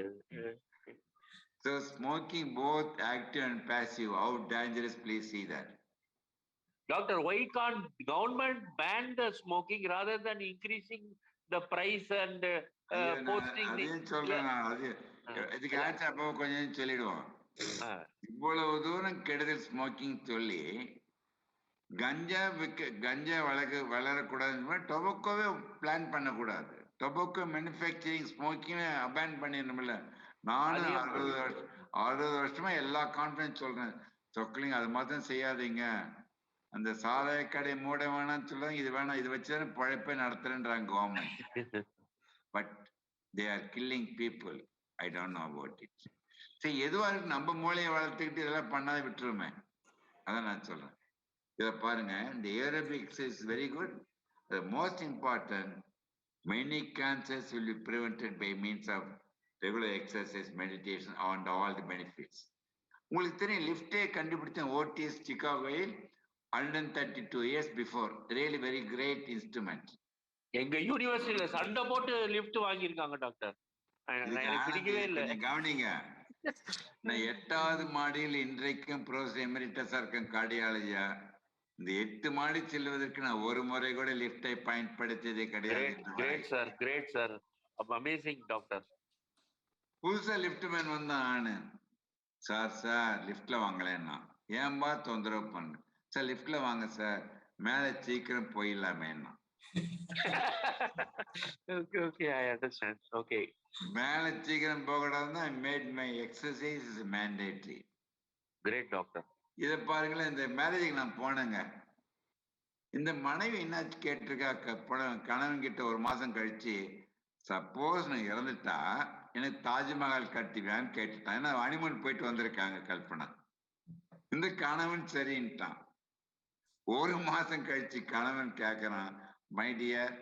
So smoking both active and passive, how dangerous? Please see that. Doctor, why can't government ban the smoking rather than increasing the price and posting the? அதையும் சொல்றேன் நான். அது இதுக்கு ஆச்சு அப்போ கொஞ்சம் சொல்லிடுவோம். இவ்வளவு தூரம் கெடுதல் ஸ்மோக்கிங் சொல்லி கஞ்சா வளரக்கூடாதுன்னு டொபாக்கோவே பிளான் பண்ணக்கூடாது. டொபாக்கோ மேனுஃபேக்சரிங் ஸ்மோக்கிங் அபேன் பண்ணிடணும்ல. நானும் 60 வருஷமா எல்லா கான்ஃபரன்ஸ் சொல்றேன், சொக்கலிங் அது மாத்திரம் செய்யாதீங்க, அந்த சாராய கடை மூட வேணாம்னு சொல்றாங்க, இது வேணாம், இது வச்சுதான் பழைப்பை நடத்துறேன்றாங்க government. But they are killing people. I don't know about it. சரி, எதுவா இருக்கு, நம்ம மூளையை வளர்த்துக்கிட்டு இதெல்லாம் பண்ணாத விட்டுருமே. அதான் நான் சொல்றேன். இதை பாருங்க, இந்த aerobics is very good. The most important, many cancers will be prevented by means of regular exercise, meditation and all the benefits. உங்களுக்கு தெரியும், லிஃப்டே கண்டுபிடிச்ச ODS சிகாகோவில் 132 years before. Really very great instrument. எங்க யூனிவர்சிட்டியில சண்டை போட்டு லிஃப்ட் வாங்கியிருக்காங்க டாக்டர். எனக்கு பிடிக்கவே இல்லை. கவனிங்க, நான் 8வது மாடியில் இன்றைக்கும் ப்ரொஃபசர் எமெரிட்டஸா இருக்கேன் கார்டியாலஜியா. இந்த 8 மாடி செல்வதற்கு நான் ஒரு முறை கூட லிஃப்டை பயன்படுத்தியதே கிடையாது. Great sir, great sir, amazing doctor. புதுசா லிஃப்ட் மேன் வந்தான்னு, சார் லிஃப்ட்ல வாங்கலன்னா, ஏன்பா தொந்தரவு பண்ணு சார், லிஃப்ட்ல வாங்க சார், மேல சீக்கிரம் போயிடலாமேன்னா. Okay, I understand. Okay. மேல சீக்கிரம் போகக்கூடாதுன்னா made my exercise is mandatory. Great doctor. இதை பாருங்களேன், இந்த மேரேஜுக்கு நான் போனேங்க. இந்த மனைவி என்னாச்சு கேட்டிருக்கா, கணவன் கிட்ட 1 மாசம் கழிச்சு, சப்போஸ் நான் இறந்துட்டா எனக்கு தாஜ்மஹால் கட்டிவேன்னு கேட்டுட்டான். ஏன்னா ஹனிமூன் போயிட்டு வந்திருக்காங்க கல்பனா. இந்த கணவன் சரின்ட்டான். 1 மாசம் கழிச்சு கணவன் கேட்கறான், மை டியர்,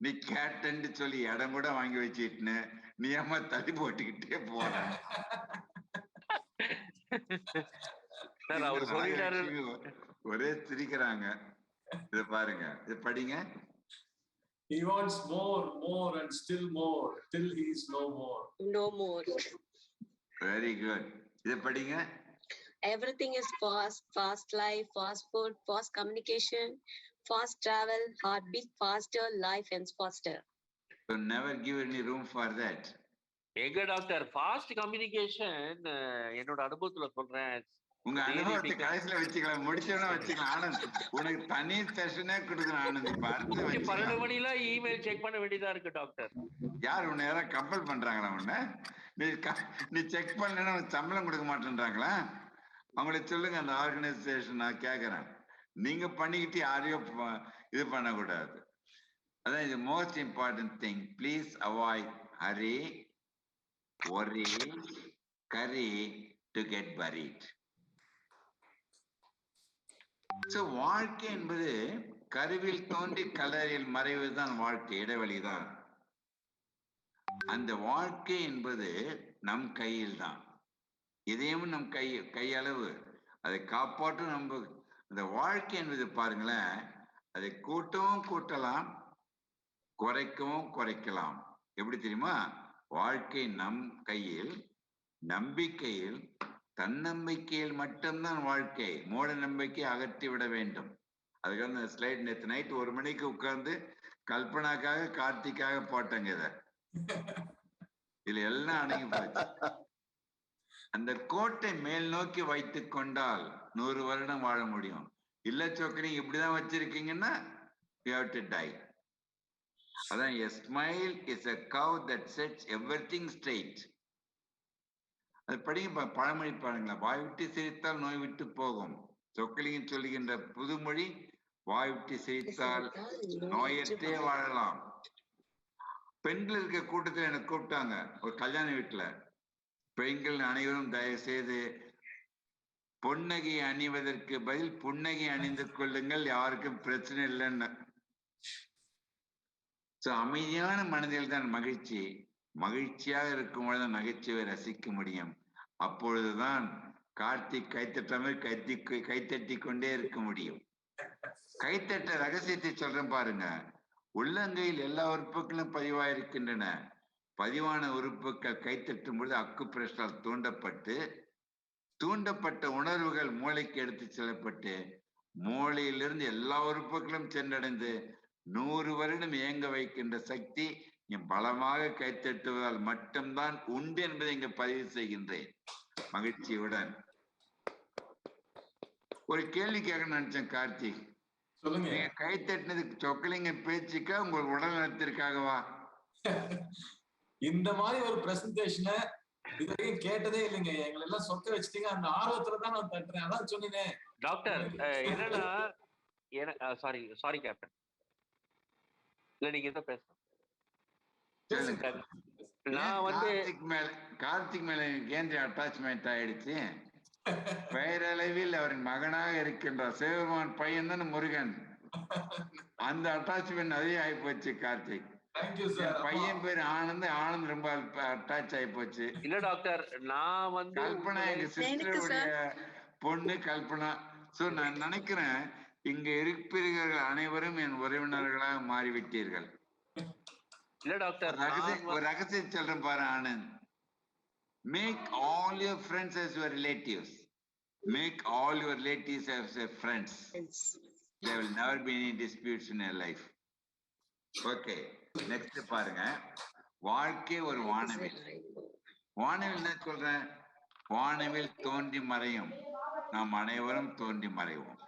நீ கேட்டன்னு சொல்லி இடம் கூட வாங்கி வச்சுட்டுன்னு நீ ஏமா தள்ளி போட்டுக்கிட்டே போற. ஒரே சிரிக்கிறாங்க. இத பாருங்க, இது படிங்க. He wants more and still more till he is no more. No more. Very good. இத படிங்க. Everything is fast, fast life, fast food, fast communication, fast travel, heartbeat faster, life ends faster. So never give any room for that. எங்க doctor, fast communication என்னோட அனுபவத்துல சொல்றேன், உங்க அனுபவத்தை கடைசியில வச்சுக்கலாம், முடிச்சோன்னா வச்சுக்கலாம். ஆனந்த் உனக்கு தனி செஷனே கொடுக்குறேன் ஆனந்த். இப்ப அடுத்து 12 வச்சுக்கலாம். மணில இமெயில் செக் பண்ண வேண்டியதா இருக்கு டாக்டர். யார் உன்னை யாராவது கம்பல் பண்றாங்களா உன்ன? நீ செக் பண்ணலன்னா உனக்கு சம்பளம் கொடுக்க மாட்டேன்றாங்களா? அவங்களுக்கு சொல்லுங்க, அந்த ஆர்கனைசேஷன் நான் கேட்கறேன். நீங்க பண்ணிக்கிட்டு யாரையும் இது பண்ணக்கூடாது. அதான் இது most important thing. Please avoid Hari, worry, curry to get buried. So வாழ்க்கை என்பது கருவில் தோன்றி கல்லறையில் மறைவதுதான் வாழ்க்கை, இடைவெளிதான். அந்த வாழ்க்கை என்பது நம் கையில் தான். இதையும் நம் கையளவு அதை காப்பாற்றும். நம்ம அந்த வாழ்க்கை என்பது பாருங்களேன், அதை கூட்டவும் கூட்டலாம், குறைக்கவும் குறைக்கலாம். எப்படி தெரியுமா? வாழ்க்கை நம் கையில், நம்பிக்கையில், தன்னம்பிக்கையில் மட்டும்தான் வாழ்க்கை. மூட நம்பிக்கை அகற்றி விட வேண்டும். அதுக்கு அந்த ஸ்லைட் நேற்று நைட் 1 மணிக்கு உட்கார்ந்து கல்பனாக்காக கார்த்திக்காக போட்டேங்க. இதுல எல்லாம் அடங்கி போச்சு. அந்த கோட்டை மேல் நோக்கி வைத்துக் கொண்டால் 100 வருடம் வாழ முடியும். இல்ல சொக்கரி இப்படிதான் வச்சிருக்கீங்கன்னா you have to die. அதான் a smile is a cow that sets everything straight. அது படிங்க, பழமொழி பாருங்களா. வாய் விட்டு சிரித்தால் நோய் விட்டு போகும். சொக்கலிங்க சொல்லுகின்ற புதுமொழி, வாய் விட்டு சிரித்தால் நோயற்றே வாழலாம். பெண்கள் இருக்க கூட்டத்தில் எனக்கு கூப்பிட்டாங்க ஒரு கல்யாண வீட்டுல. பெண்கள் அனைவரும் தயவு செய்து பொன்னகை அணிவதற்கு பதில் புன்னகை அணிந்து கொள்ளுங்கள், யாருக்கும் பிரச்சனை இல்லைன்னு. அமைதியான மனதில் தான் மகிழ்ச்சி. மகிழ்ச்சியாக இருக்கும் பொழுது நகைச்சுவை ரசிக்க முடியும். அப்பொழுதுதான் கார்த்திக் கைத்தட்டாமல் கைத்தட்டி கொண்டே இருக்க முடியும். கைத்தட்ட ரகசியத்தை சொல்றேன் பாருங்க. உள்ளங்கையில் எல்லா உறுப்புகளும் பதிவாயிருக்கின்றன. பதிவான உறுப்புகள் கைத்தட்டும் பொழுது அக்குப்ரெஷரால் தூண்டப்பட்ட உணர்வுகள் மூளைக்கு எடுத்து செல்லப்பட்டு மூளையிலிருந்து எல்லா உறுப்புகளும் சென்றடைந்து 100 வருடம் இயங்க வைக்கின்ற சக்தி பலமாக கைத்தட்டுவதால் மட்டும்தான் உண்டு என்பதை இங்கு பதிவு செய்கின்றேன் மகிழ்ச்சியுடன். ஒரு கேள்வி கேட்க நினைச்சேன் கார்த்திக். சொல்லுங்க. நீங்க கைத்தட்டினதுக்கு சொக்கலிங்க பேச்சுக்கா உங்கள் உடல் நலத்திற்காகவா? இந்த மாதிரி ஒரு பிரசன்டேஷனை இதுவரைக்கும் கேட்டதே இல்லைங்க. எங்களை எல்லாம் சொக்க வச்சுட்டீங்க. அந்த ஆர்வத்துல தான் நான் தட்டுறேன். அதான் சொன்னேன் டாக்டர். என்னன்னா சாரி கேப்டன். இல்ல நீங்க எதோ பேச. நான் வந்து கார்த்திக் மேல கேந்திர அட்டாச்மெண்ட் ஆயிடுச்சு. பெயரளவில் அவரின் மகனாக இருக்கின்ற சிவபெருமான் பையன் தான் முருகன். அந்த அட்டாச்மெண்ட் அதே ஆகி போச்சு கார்த்திக். பையன் பேரு ஆனந்த் ரொம்ப அட்டாச் ஆகி போச்சு. இல்ல டாக்டர், நான் வந்து கல்பனா எங்க சிஸ்டருடைய பொண்ணு கல்பனா. சோ நான் நினைக்கிறேன் இங்க இருப்பீர்கள் அனைவரும் என் உறவினர்களாக மாறிவிட்டீர்கள். இல்ல டாக்டர், ஒரு ரகசியம் சொல்றேன் பாரு Anand. Make all your friends as your relatives. Make all your relatives as your friends. There will never be any disputes in your life. Okay. Next பாருங்க. வாழ்க்கை ஒரு வானவில். வானவில் என்ன சொல்றேன்? வானவில் தோன்றி மறையும், நாம் அனைவரும் தோன்றி மறைவோம்.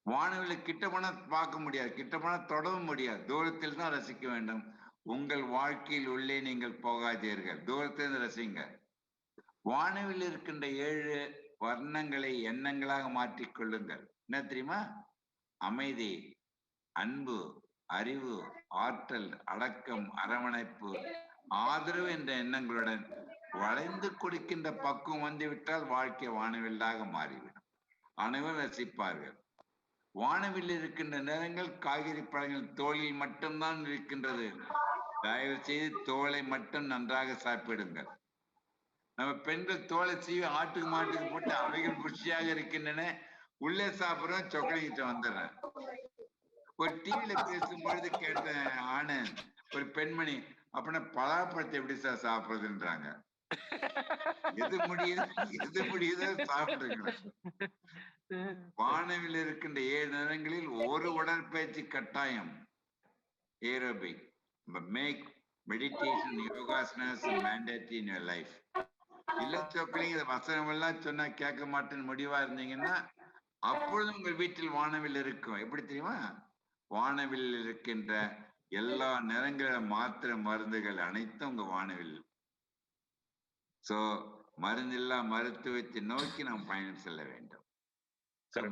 வானவில கிட்ட போனா பார்க்க முடியாது, கிட்ட போனா தொடவும் முடியாது, தூரத்தில் தான் ரசிக்க வேண்டும். உங்கள் வாழ்க்கையில் உள்ளே நீங்கள் போகாதீர்கள், தூரத்திலிருந்து ரசிங்க. வானவில் இருக்கின்ற 7 வர்ணங்களை எண்ணங்களாக மாற்றிக் கொள்ளுங்கள். என்ன தெரியுமா? அமைதி, அன்பு, அறிவு, ஆற்றல், அடக்கம், அரவணைப்பு, ஆதரவு என்ற எண்ணங்களுடன் வளைந்து கொடுக்கின்ற பக்குவம் வந்துவிட்டால் வாழ்க்கை வானவில்லாக மாறிவிடும். அனைவரும் ரசிப்பார்கள். வானவில் இருக்கின்ற நிறங்கள் காய்கறி பழங்கள் தோலில் மட்டும்தான் இருக்கின்றது. தயவு செய்து தோலை மட்டும் நன்றாக சாப்பிடுங்கள். நம்ம பெண்கள் தோலை செய்ய ஆட்டுக்கு மாட்டுக்கு போட்டு அவைகள் புஷ்டியாக இருக்கின்றன. உள்ளே சாப்பிடுறோம், சொக்கலிங்கிட்ட வந்துடுறேன். ஒரு டிவியில பேசும் பொழுது கேட்டேன் ஆனந்த், ஒரு பெண்மணி, அப்படின்னா பலாப்பழத்தை எப்படி சார் சாப்பிடுறதுன்றாங்க. எது முடியுதோ சாப்பிடுங்க. வானவில் இருக்கின்ற 7 நிறங்களில் ஒரு உடற்பயிற்சி கட்டாயம், aerobic. Make meditation, yoga asanas mandatory in your life. இல்ல சொக்கலிங்க இந்த வசனம் எல்லாம் சொன்னா கேட்க மாட்டேன்னு முடிவா இருந்தீங்கன்னா அப்பொழுது உங்கள் வீட்டில் வானவில் இருக்கும். எப்படி தெரியுமா? வானவில் இருக்கின்ற எல்லா நிறங்கள மாத்திரை மருந்துகள் அனைத்தும் உங்க வானவில். சோ மருந்தில்லா மருத்துவத்தை நோக்கி நாம் பயணம் செல்ல வேண்டும்.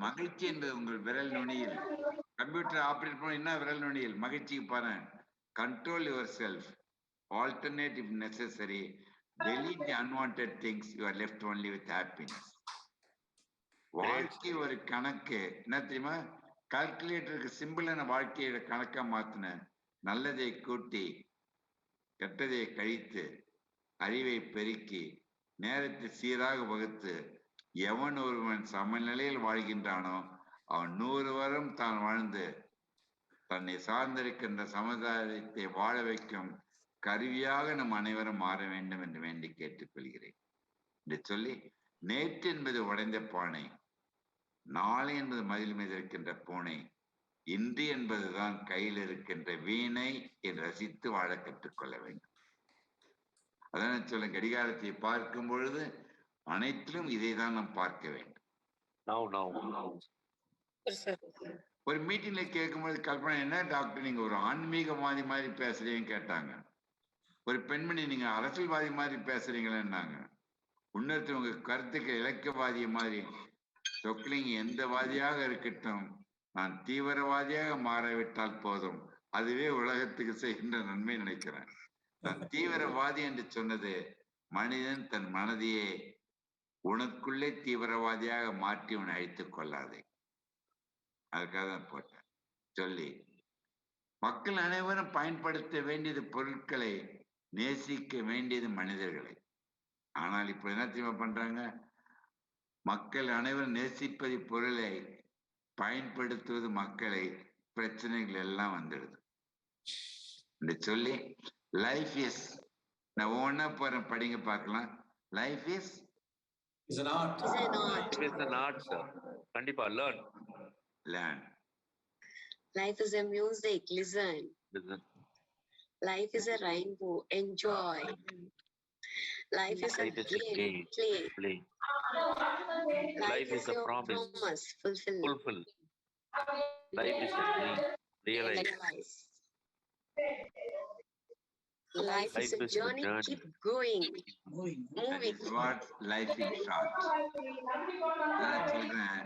மகிழ்ச்சி என்பது உங்கள் விரல் நுனியில். கம்ப்யூட்டர் ஆபரேட் பண்ண என்ன விரல் நுனியில் மகிழ்ச்சிக்கு பாருங்க. Control your self, alternate if necessary, delete the unwanted things, you are left only with happiness. வாழ்க்கை ஒரு கணக்கு என்ன தெரியுமா? கால்குலேட்டருக்கு சிம்பிளான வாழ்க்கையோட கணக்கா மாத்தின நல்லதை கூட்டி கெட்டதை கழித்து அறிவை பெருக்கி நேரத்தை சீராக வகுத்து எவன் ஒருவன் சமநிலையில் வாழ்கின்றானோ அவன் 100 வருடம் தான் வாழ்ந்து தன்னை சார்ந்திருக்கின்ற சமுதாயத்தை வாழ வைக்கும் கருவியாக நம் அனைவரும் மாற வேண்டும் என்று வேண்டி கேட்டுக்கொள்கிறேன் என்று சொல்லி, நேற்று என்பது உடைந்த பானை, நாளை என்பது மதில் மீது இருக்கின்ற பூனை, இன்று என்பதுதான் கையில் இருக்கின்ற வீணை என்று ரசித்து வாழ கற்றுக்கொள்ள வேண்டும். அதான் சொல்ல, கடிகாரத்தை பார்க்கும் பொழுது அனைத்திலும் இதை தான் நாம் பார்க்க வேண்டும். ஒரு மீட்டிங்ல கேட்கும்போது கல்பனா, என்ன டாக்டர் நீங்க ஒரு ஆன்மீகவாதி மாதிரி பேசுறீங்கன்னு கேட்டாங்க. ஒரு பெண்மணி நீங்க அரசியல்வாதி மாதிரி பேசுறீங்களேன்னாங்க. இன்னொருத்தர் உங்க கருத்துக்கு இலக்கியவாதிய மாதிரி. சொக்கலிங்க எந்த வாதியாக இருக்கட்டும், நான் தீவிரவாதியாக மாறிவிட்டால் போதும், அதுவே உலகத்துக்கு செய்கின்ற நன்மை நினைக்கிறேன். நான் தீவிரவாதி என்று சொன்னது மனிதன் தன் மனதையே உனக்குள்ளே தீவிரவாதியாக மாற்றி உன்னை அழித்துக் கொள்ளாதே, அதுக்காக தான் போட்டேன். சொல்லி மக்கள் அனைவரும் பயன்படுத்த வேண்டியது பொருட்களை, நேசிக்க வேண்டியது மனிதர்களை. ஆனால் இப்ப என்ன தெரியுமா பண்றாங்க? மக்கள் அனைவரும் நேசிப்பது பொருளை, பயன்படுத்துவது மக்களை, பிரச்சனைகள் எல்லாம் வந்துடுது என்று சொல்லி, லைஃப் இஸ், நான் ஒவ்வொன்னா போறேன், படிங்க பார்க்கலாம். Life is an art. It is an art, sir. கண்டிப்பா learn. Life is a music, listen. Life is a rainbow, enjoy. Life is a game, play. Life is a promise, fulfill. Life is a dream, realize. Life is a journey, keep going, moving. What life is short. நான் சொல்றேன்,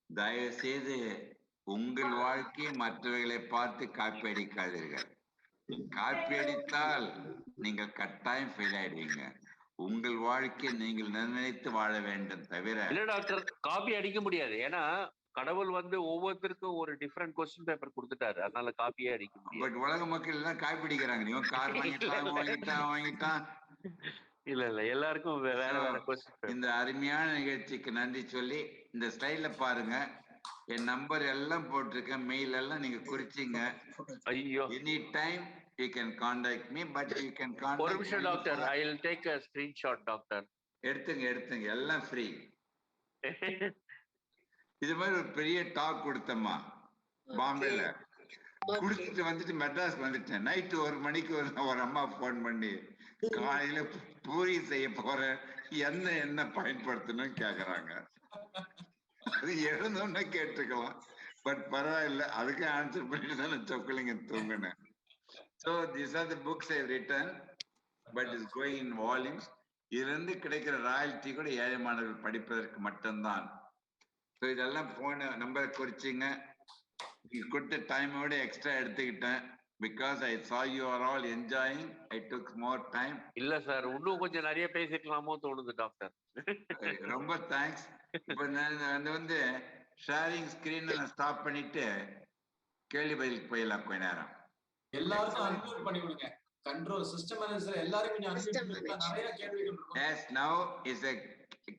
தயவு செய்து உங்கள் வாழ்க்கையை மற்றவர்களை பார்த்து copy அடிக்காதீர்கள். Copy அடித்தால் நீங்கள் கட்டாயம் ஃபெயில் ஆயிடுவீங்க. உங்கள் வாழ்க்கையை நீங்கள் நிர்ணயித்து வாழ வேண்டும் தவிர. இல்ல டாக்டர், காப்பி அடிக்க முடியாது. ஏன்னா கடவுள் ஒவ்வொருத்தருக்கும் ஒரு டிஃபரெண்ட் கொஸ்டின் பேப்பர் கொடுத்துட்டாரு, அதனால காப்பியே அடிக்க முடியாது. பட் உலக மக்கள் எல்லாம் காப்பி அடிக்கிறாங்க. நீ கார் வாங்கிட்டான். இல்ல எல்லாருக்கும் வேற கொஸ்டின். இந்த அருமையான நிகழ்ச்சிக்கு நன்றி சொல்லி, இந்த ஸ்லைட்ல பாருங்க, என் நம்பர் எல்லாம் போட்டிருக்கேன், மெயில் எல்லாம் நீங்க குறிச்சிங்க. ஐயோ, any time you can contact me, but you can contact. ஒரு நிமிஷம் doctor, I will take a screenshot doctor. எடுத்துங்க எல்லாம் ஃப்ரீ. இது மாதிரி ஒரு பெரிய டாக் கொடுத்தம்மா பாம்பேல, குடிச்சிட்டு வந்துட்டு மெட்ராஸ் வந்துட்டேன். நைட்டு 1 மணிக்கு ஒரு அம்மா போன் பண்ணி, காலையில பூரி செய்ய போறேன், என்ன பயன்படுத்தணும்னு கேக்குறாங்க. அது எழுந்தோன்னு கேட்டுக்கலாம், பட் பரவாயில்ல, அதுக்கு ஆன்சர் பண்ணிட்டு தான் நான் சொக்கலிங்க தூங்கினேன். So these are the books I have written, but it's going in volumes. இதிலிருந்து கிடைக்கிற ராயல்டி கூட ஏழை மாணவர்கள் படிப்பதற்கு மட்டும்தான். ஸோ இதெல்லாம் போன நம்பரை குறிச்சிங்க. கொடுத்த டைமோட எக்ஸ்ட்ரா எடுத்துக்கிட்டேன். Because I saw you are all enjoying, I took more time. இல்ல சார், இன்னும் கொஞ்சம் நிறைய பேசிக்கலாமோ தோணுது டாக்டர். ரொம்ப தேங்க்ஸ். இப்போ நான் ஷேரிங் ஸ்கிரீன் ஸ்டாப் பண்ணிட்டு கேள்வி பதிலுக்கு போயிடலாம் கொஞ்ச நேரம். எல்லாருக்கும் அன்மியூட் பண்ணி விடுங்க. கண்ட்ரோல் சிஸ்டம் மேனேஜர் எல்லாரும் கொஞ்சம் அன்மியூட் பண்ணுங்க. நிறைய கேள்விகள் இருக்கும். Yes, now is a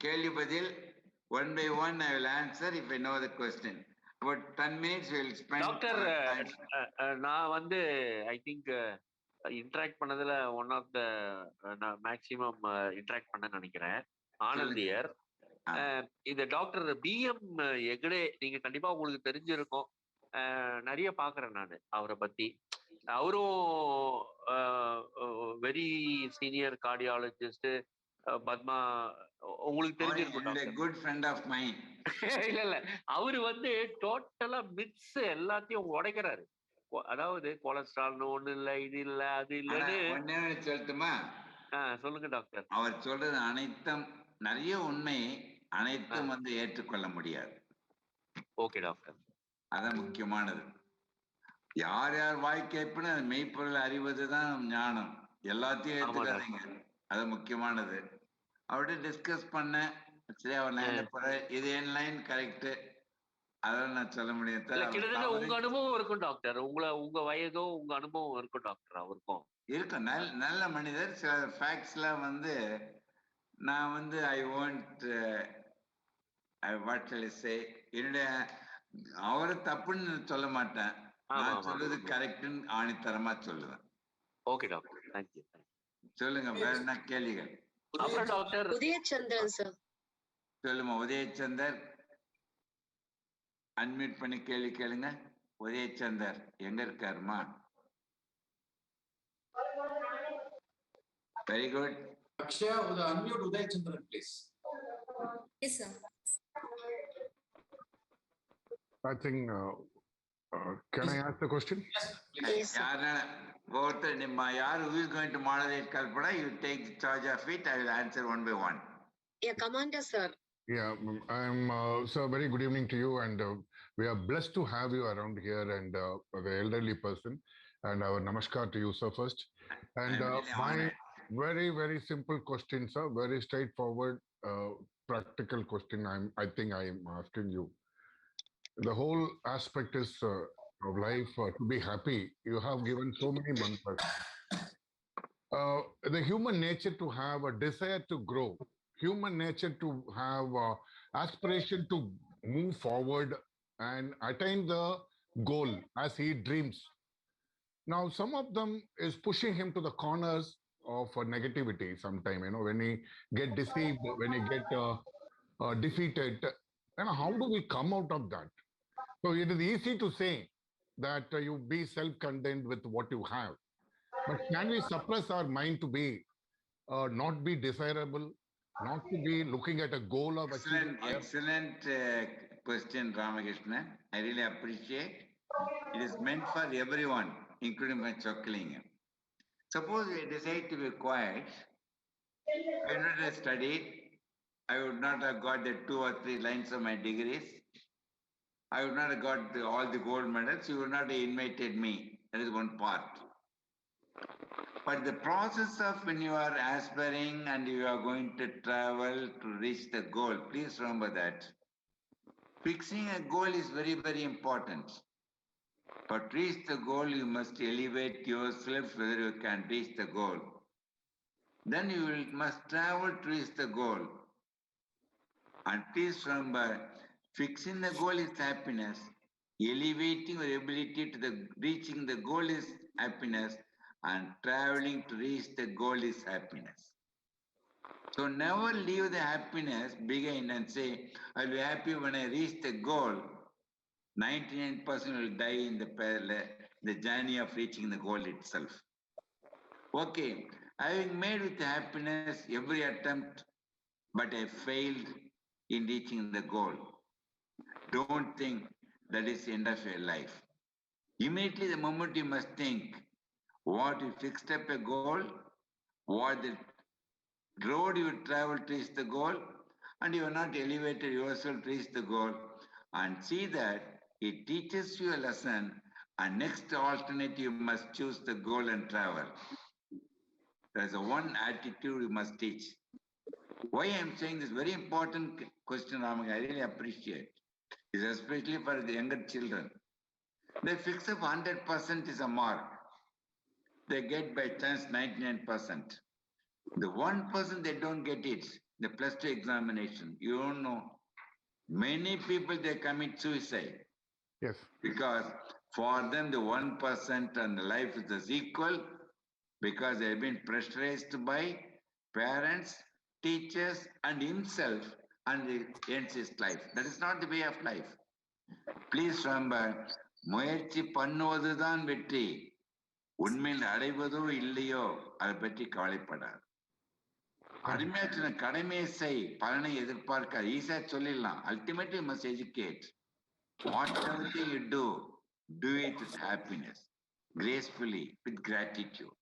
கேள்வி பதில். One by one I will answer if I know the question. About 10 minutes we will spend. Doctor, நான் I think இன்டராக்ட் பண்ணதுல one of the maximum interact பண்ண நினைக்கிறேன். ஆனந்தியர், இந்த டாக்டர் பிஎம் எகடே நீங்க கண்டிப்பா உங்களுக்கு தெரிஞ்சிருக்கும். நிறைய பாக்குறேன் நான் அவரை பத்தி. அவரும் வெரி சீனியர் கார்டியாலஜிஸ்ட், பத்மா உங்களுக்கு தெரிஞ்சிருக்கும் குட் ஃப்ரெண்ட் ஆஃப் மைண்ட். இல்ல அவரு வந்து டோட்டலா மிக்ஸ் எல்லாத்தையும் உடைக்கிறாரு. அதாவது கொலஸ்ட்ரால் ஒண்ணு இல்ல, இது இல்ல, அது இல்லன்னு. ஒண்ணே சொல்லட்டுமா? சொல்லுங்க டாக்டர். அவர் சொல்றது அனைத்தும் நிறைய உண்மை, அனைத்தும் வந்து ஏற்றுக்கொள்ள முடியாது. Okay doctor. அதான் முக்கியமானது. யார் யார் வாய் கேட்புன்னு அது மெய்ப்பொருள் அறிவதுதான் ஞானம். எல்லாத்தையும் ஏற்றுக்காதீங்க, அது முக்கியமானது. அவர்கிட்ட டிஸ்கஸ் பண்ண சரி, அவர் லைன்ல போற இது என் லைன் கரெக்ட், அதான் நான் சொல்ல முடியும். கிட்டத்தட்ட உங்க அனுபவம் இருக்கும் டாக்டர், உங்க வயதோ உங்க அனுபவம் இருக்கும் டாக்டர். அவருக்கும் இருக்கும். நல்ல மனிதர். சில ஃபேக்ட்ஸ்லாம் வந்து நான் வந்து I want what shall I say, என்னுடைய அவரை தப்புன்னு சொல்ல மாட்டேன், நான் சொல்றது கரெக்ட்னு ஆணித்தரமா சொல்லுவேன். Okay doctor, thank you. சொல்லுங்க, வேற என்ன கேள்விகள்? அப்புறம் டாக்டர் உதயச்சந்திரன் சார். சொல்லுமா உதயச்சந்தர், அன்மியூட் பண்ணி கேள்வி கேளுங்க. உதயச்சந்தர் எங்க இருக்காருமா? Very good. Akshaya, unmute Udayachandran, please. Yes, sir. I think, can I ask the question? Yes, please. Who is going to moderate Kalpana? You take charge of it. I will answer one by one. Yeah, Commander sir. Yeah, I'm so very good evening to you, and we are blessed to have you around here, and the elderly person, and our namaskar to you, sir, first. And my very, very simple question, sir, very straightforward, practical question. I think I'm asking you. The whole aspect is of life to be happy. You have given so many mantras. The human nature to have a desire to grow, human nature to have aspiration to move forward and attain the goal as he dreams. Now, some of them is pushing him to the corners of negativity sometime, when he get deceived, when he get defeated. And how do we come out of that? So it is easy to say that you be self-content with what you have. But can we suppress our mind to be not be desirable, not to be looking at a goal of excellent question, Ramakrishna. I really appreciate. It is meant for everyone, including my chuckling. Suppose I decide to be quiet, I would not have studied, I would not have got the 2 or 3 lines of my degrees, I would not have got all the gold medals, you would not have invited me. That is one part. But the process of when you are aspiring and you are going to travel to reach the goal, please remember that. Fixing a goal is very, very important. But to reach the goal, you must elevate yourself whether you can reach the goal. Then you must travel to reach the goal. And please remember, fixing the goal is happiness. Elevating your ability to reaching the goal is happiness. And traveling to reach the goal is happiness. So never leave the happiness behind and say, I'll be happy when I reach the goal. 99% will die in the journey of reaching the goal itself. Okay, having made with happiness every attempt, but I failed in reaching the goal. Don't think that is the end of your life. Immediately the moment you must think, what you fixed up a goal, what the road you travel to reach the goal, and you are not elevated yourself to reach the goal, and see that it teaches you a lesson, and next alternative you must choose the goal and travel. There's a one attitude you must teach. Why I'm saying this very important question, Ramang, I really appreciate, is especially for the younger children. They fix up 100% is a mark. They get by chance 99%. The 1% they don't get it, the plus 2 examination, you don't know. Many people, they commit suicide. Yes. Because for them, the 1% and the life is equal, because they've been pressurized by parents, teachers, and himself, and it ends his life. That is not the way of life. Please remember, முயற்சி பண்ணுவதுதான் வெற்றி. உண்மையில் அடைவதோ இல்லையோ அதை பற்றி கவலைப்படாது. அருமையா சொன்ன கடமையை செய் பலனை எதிர்பார்க்க ஈஸியா சொல்லிடலாம். Ultimately you must educate. Whatever thing you do it with happiness, gracefully, with gratitude.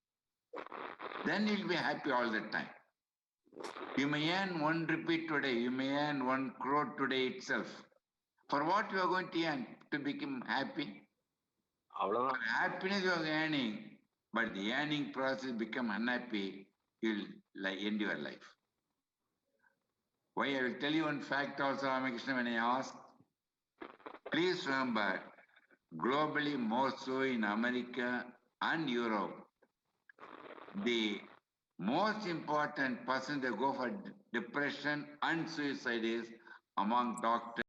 Then you'll be happy all the time. You may earn 1 rupee today, you may earn 1 crore today itself. For what you are going to earn to become happy? அவ்வளவுதான். For happiness you are earning, but the earning process become unhappy, you'll end your life. Why? I will tell you one fact also, Ramakrishna, when I ask. Please remember, globally, more so in America and Europe, the most important person that go for depression and suicide is among doctors.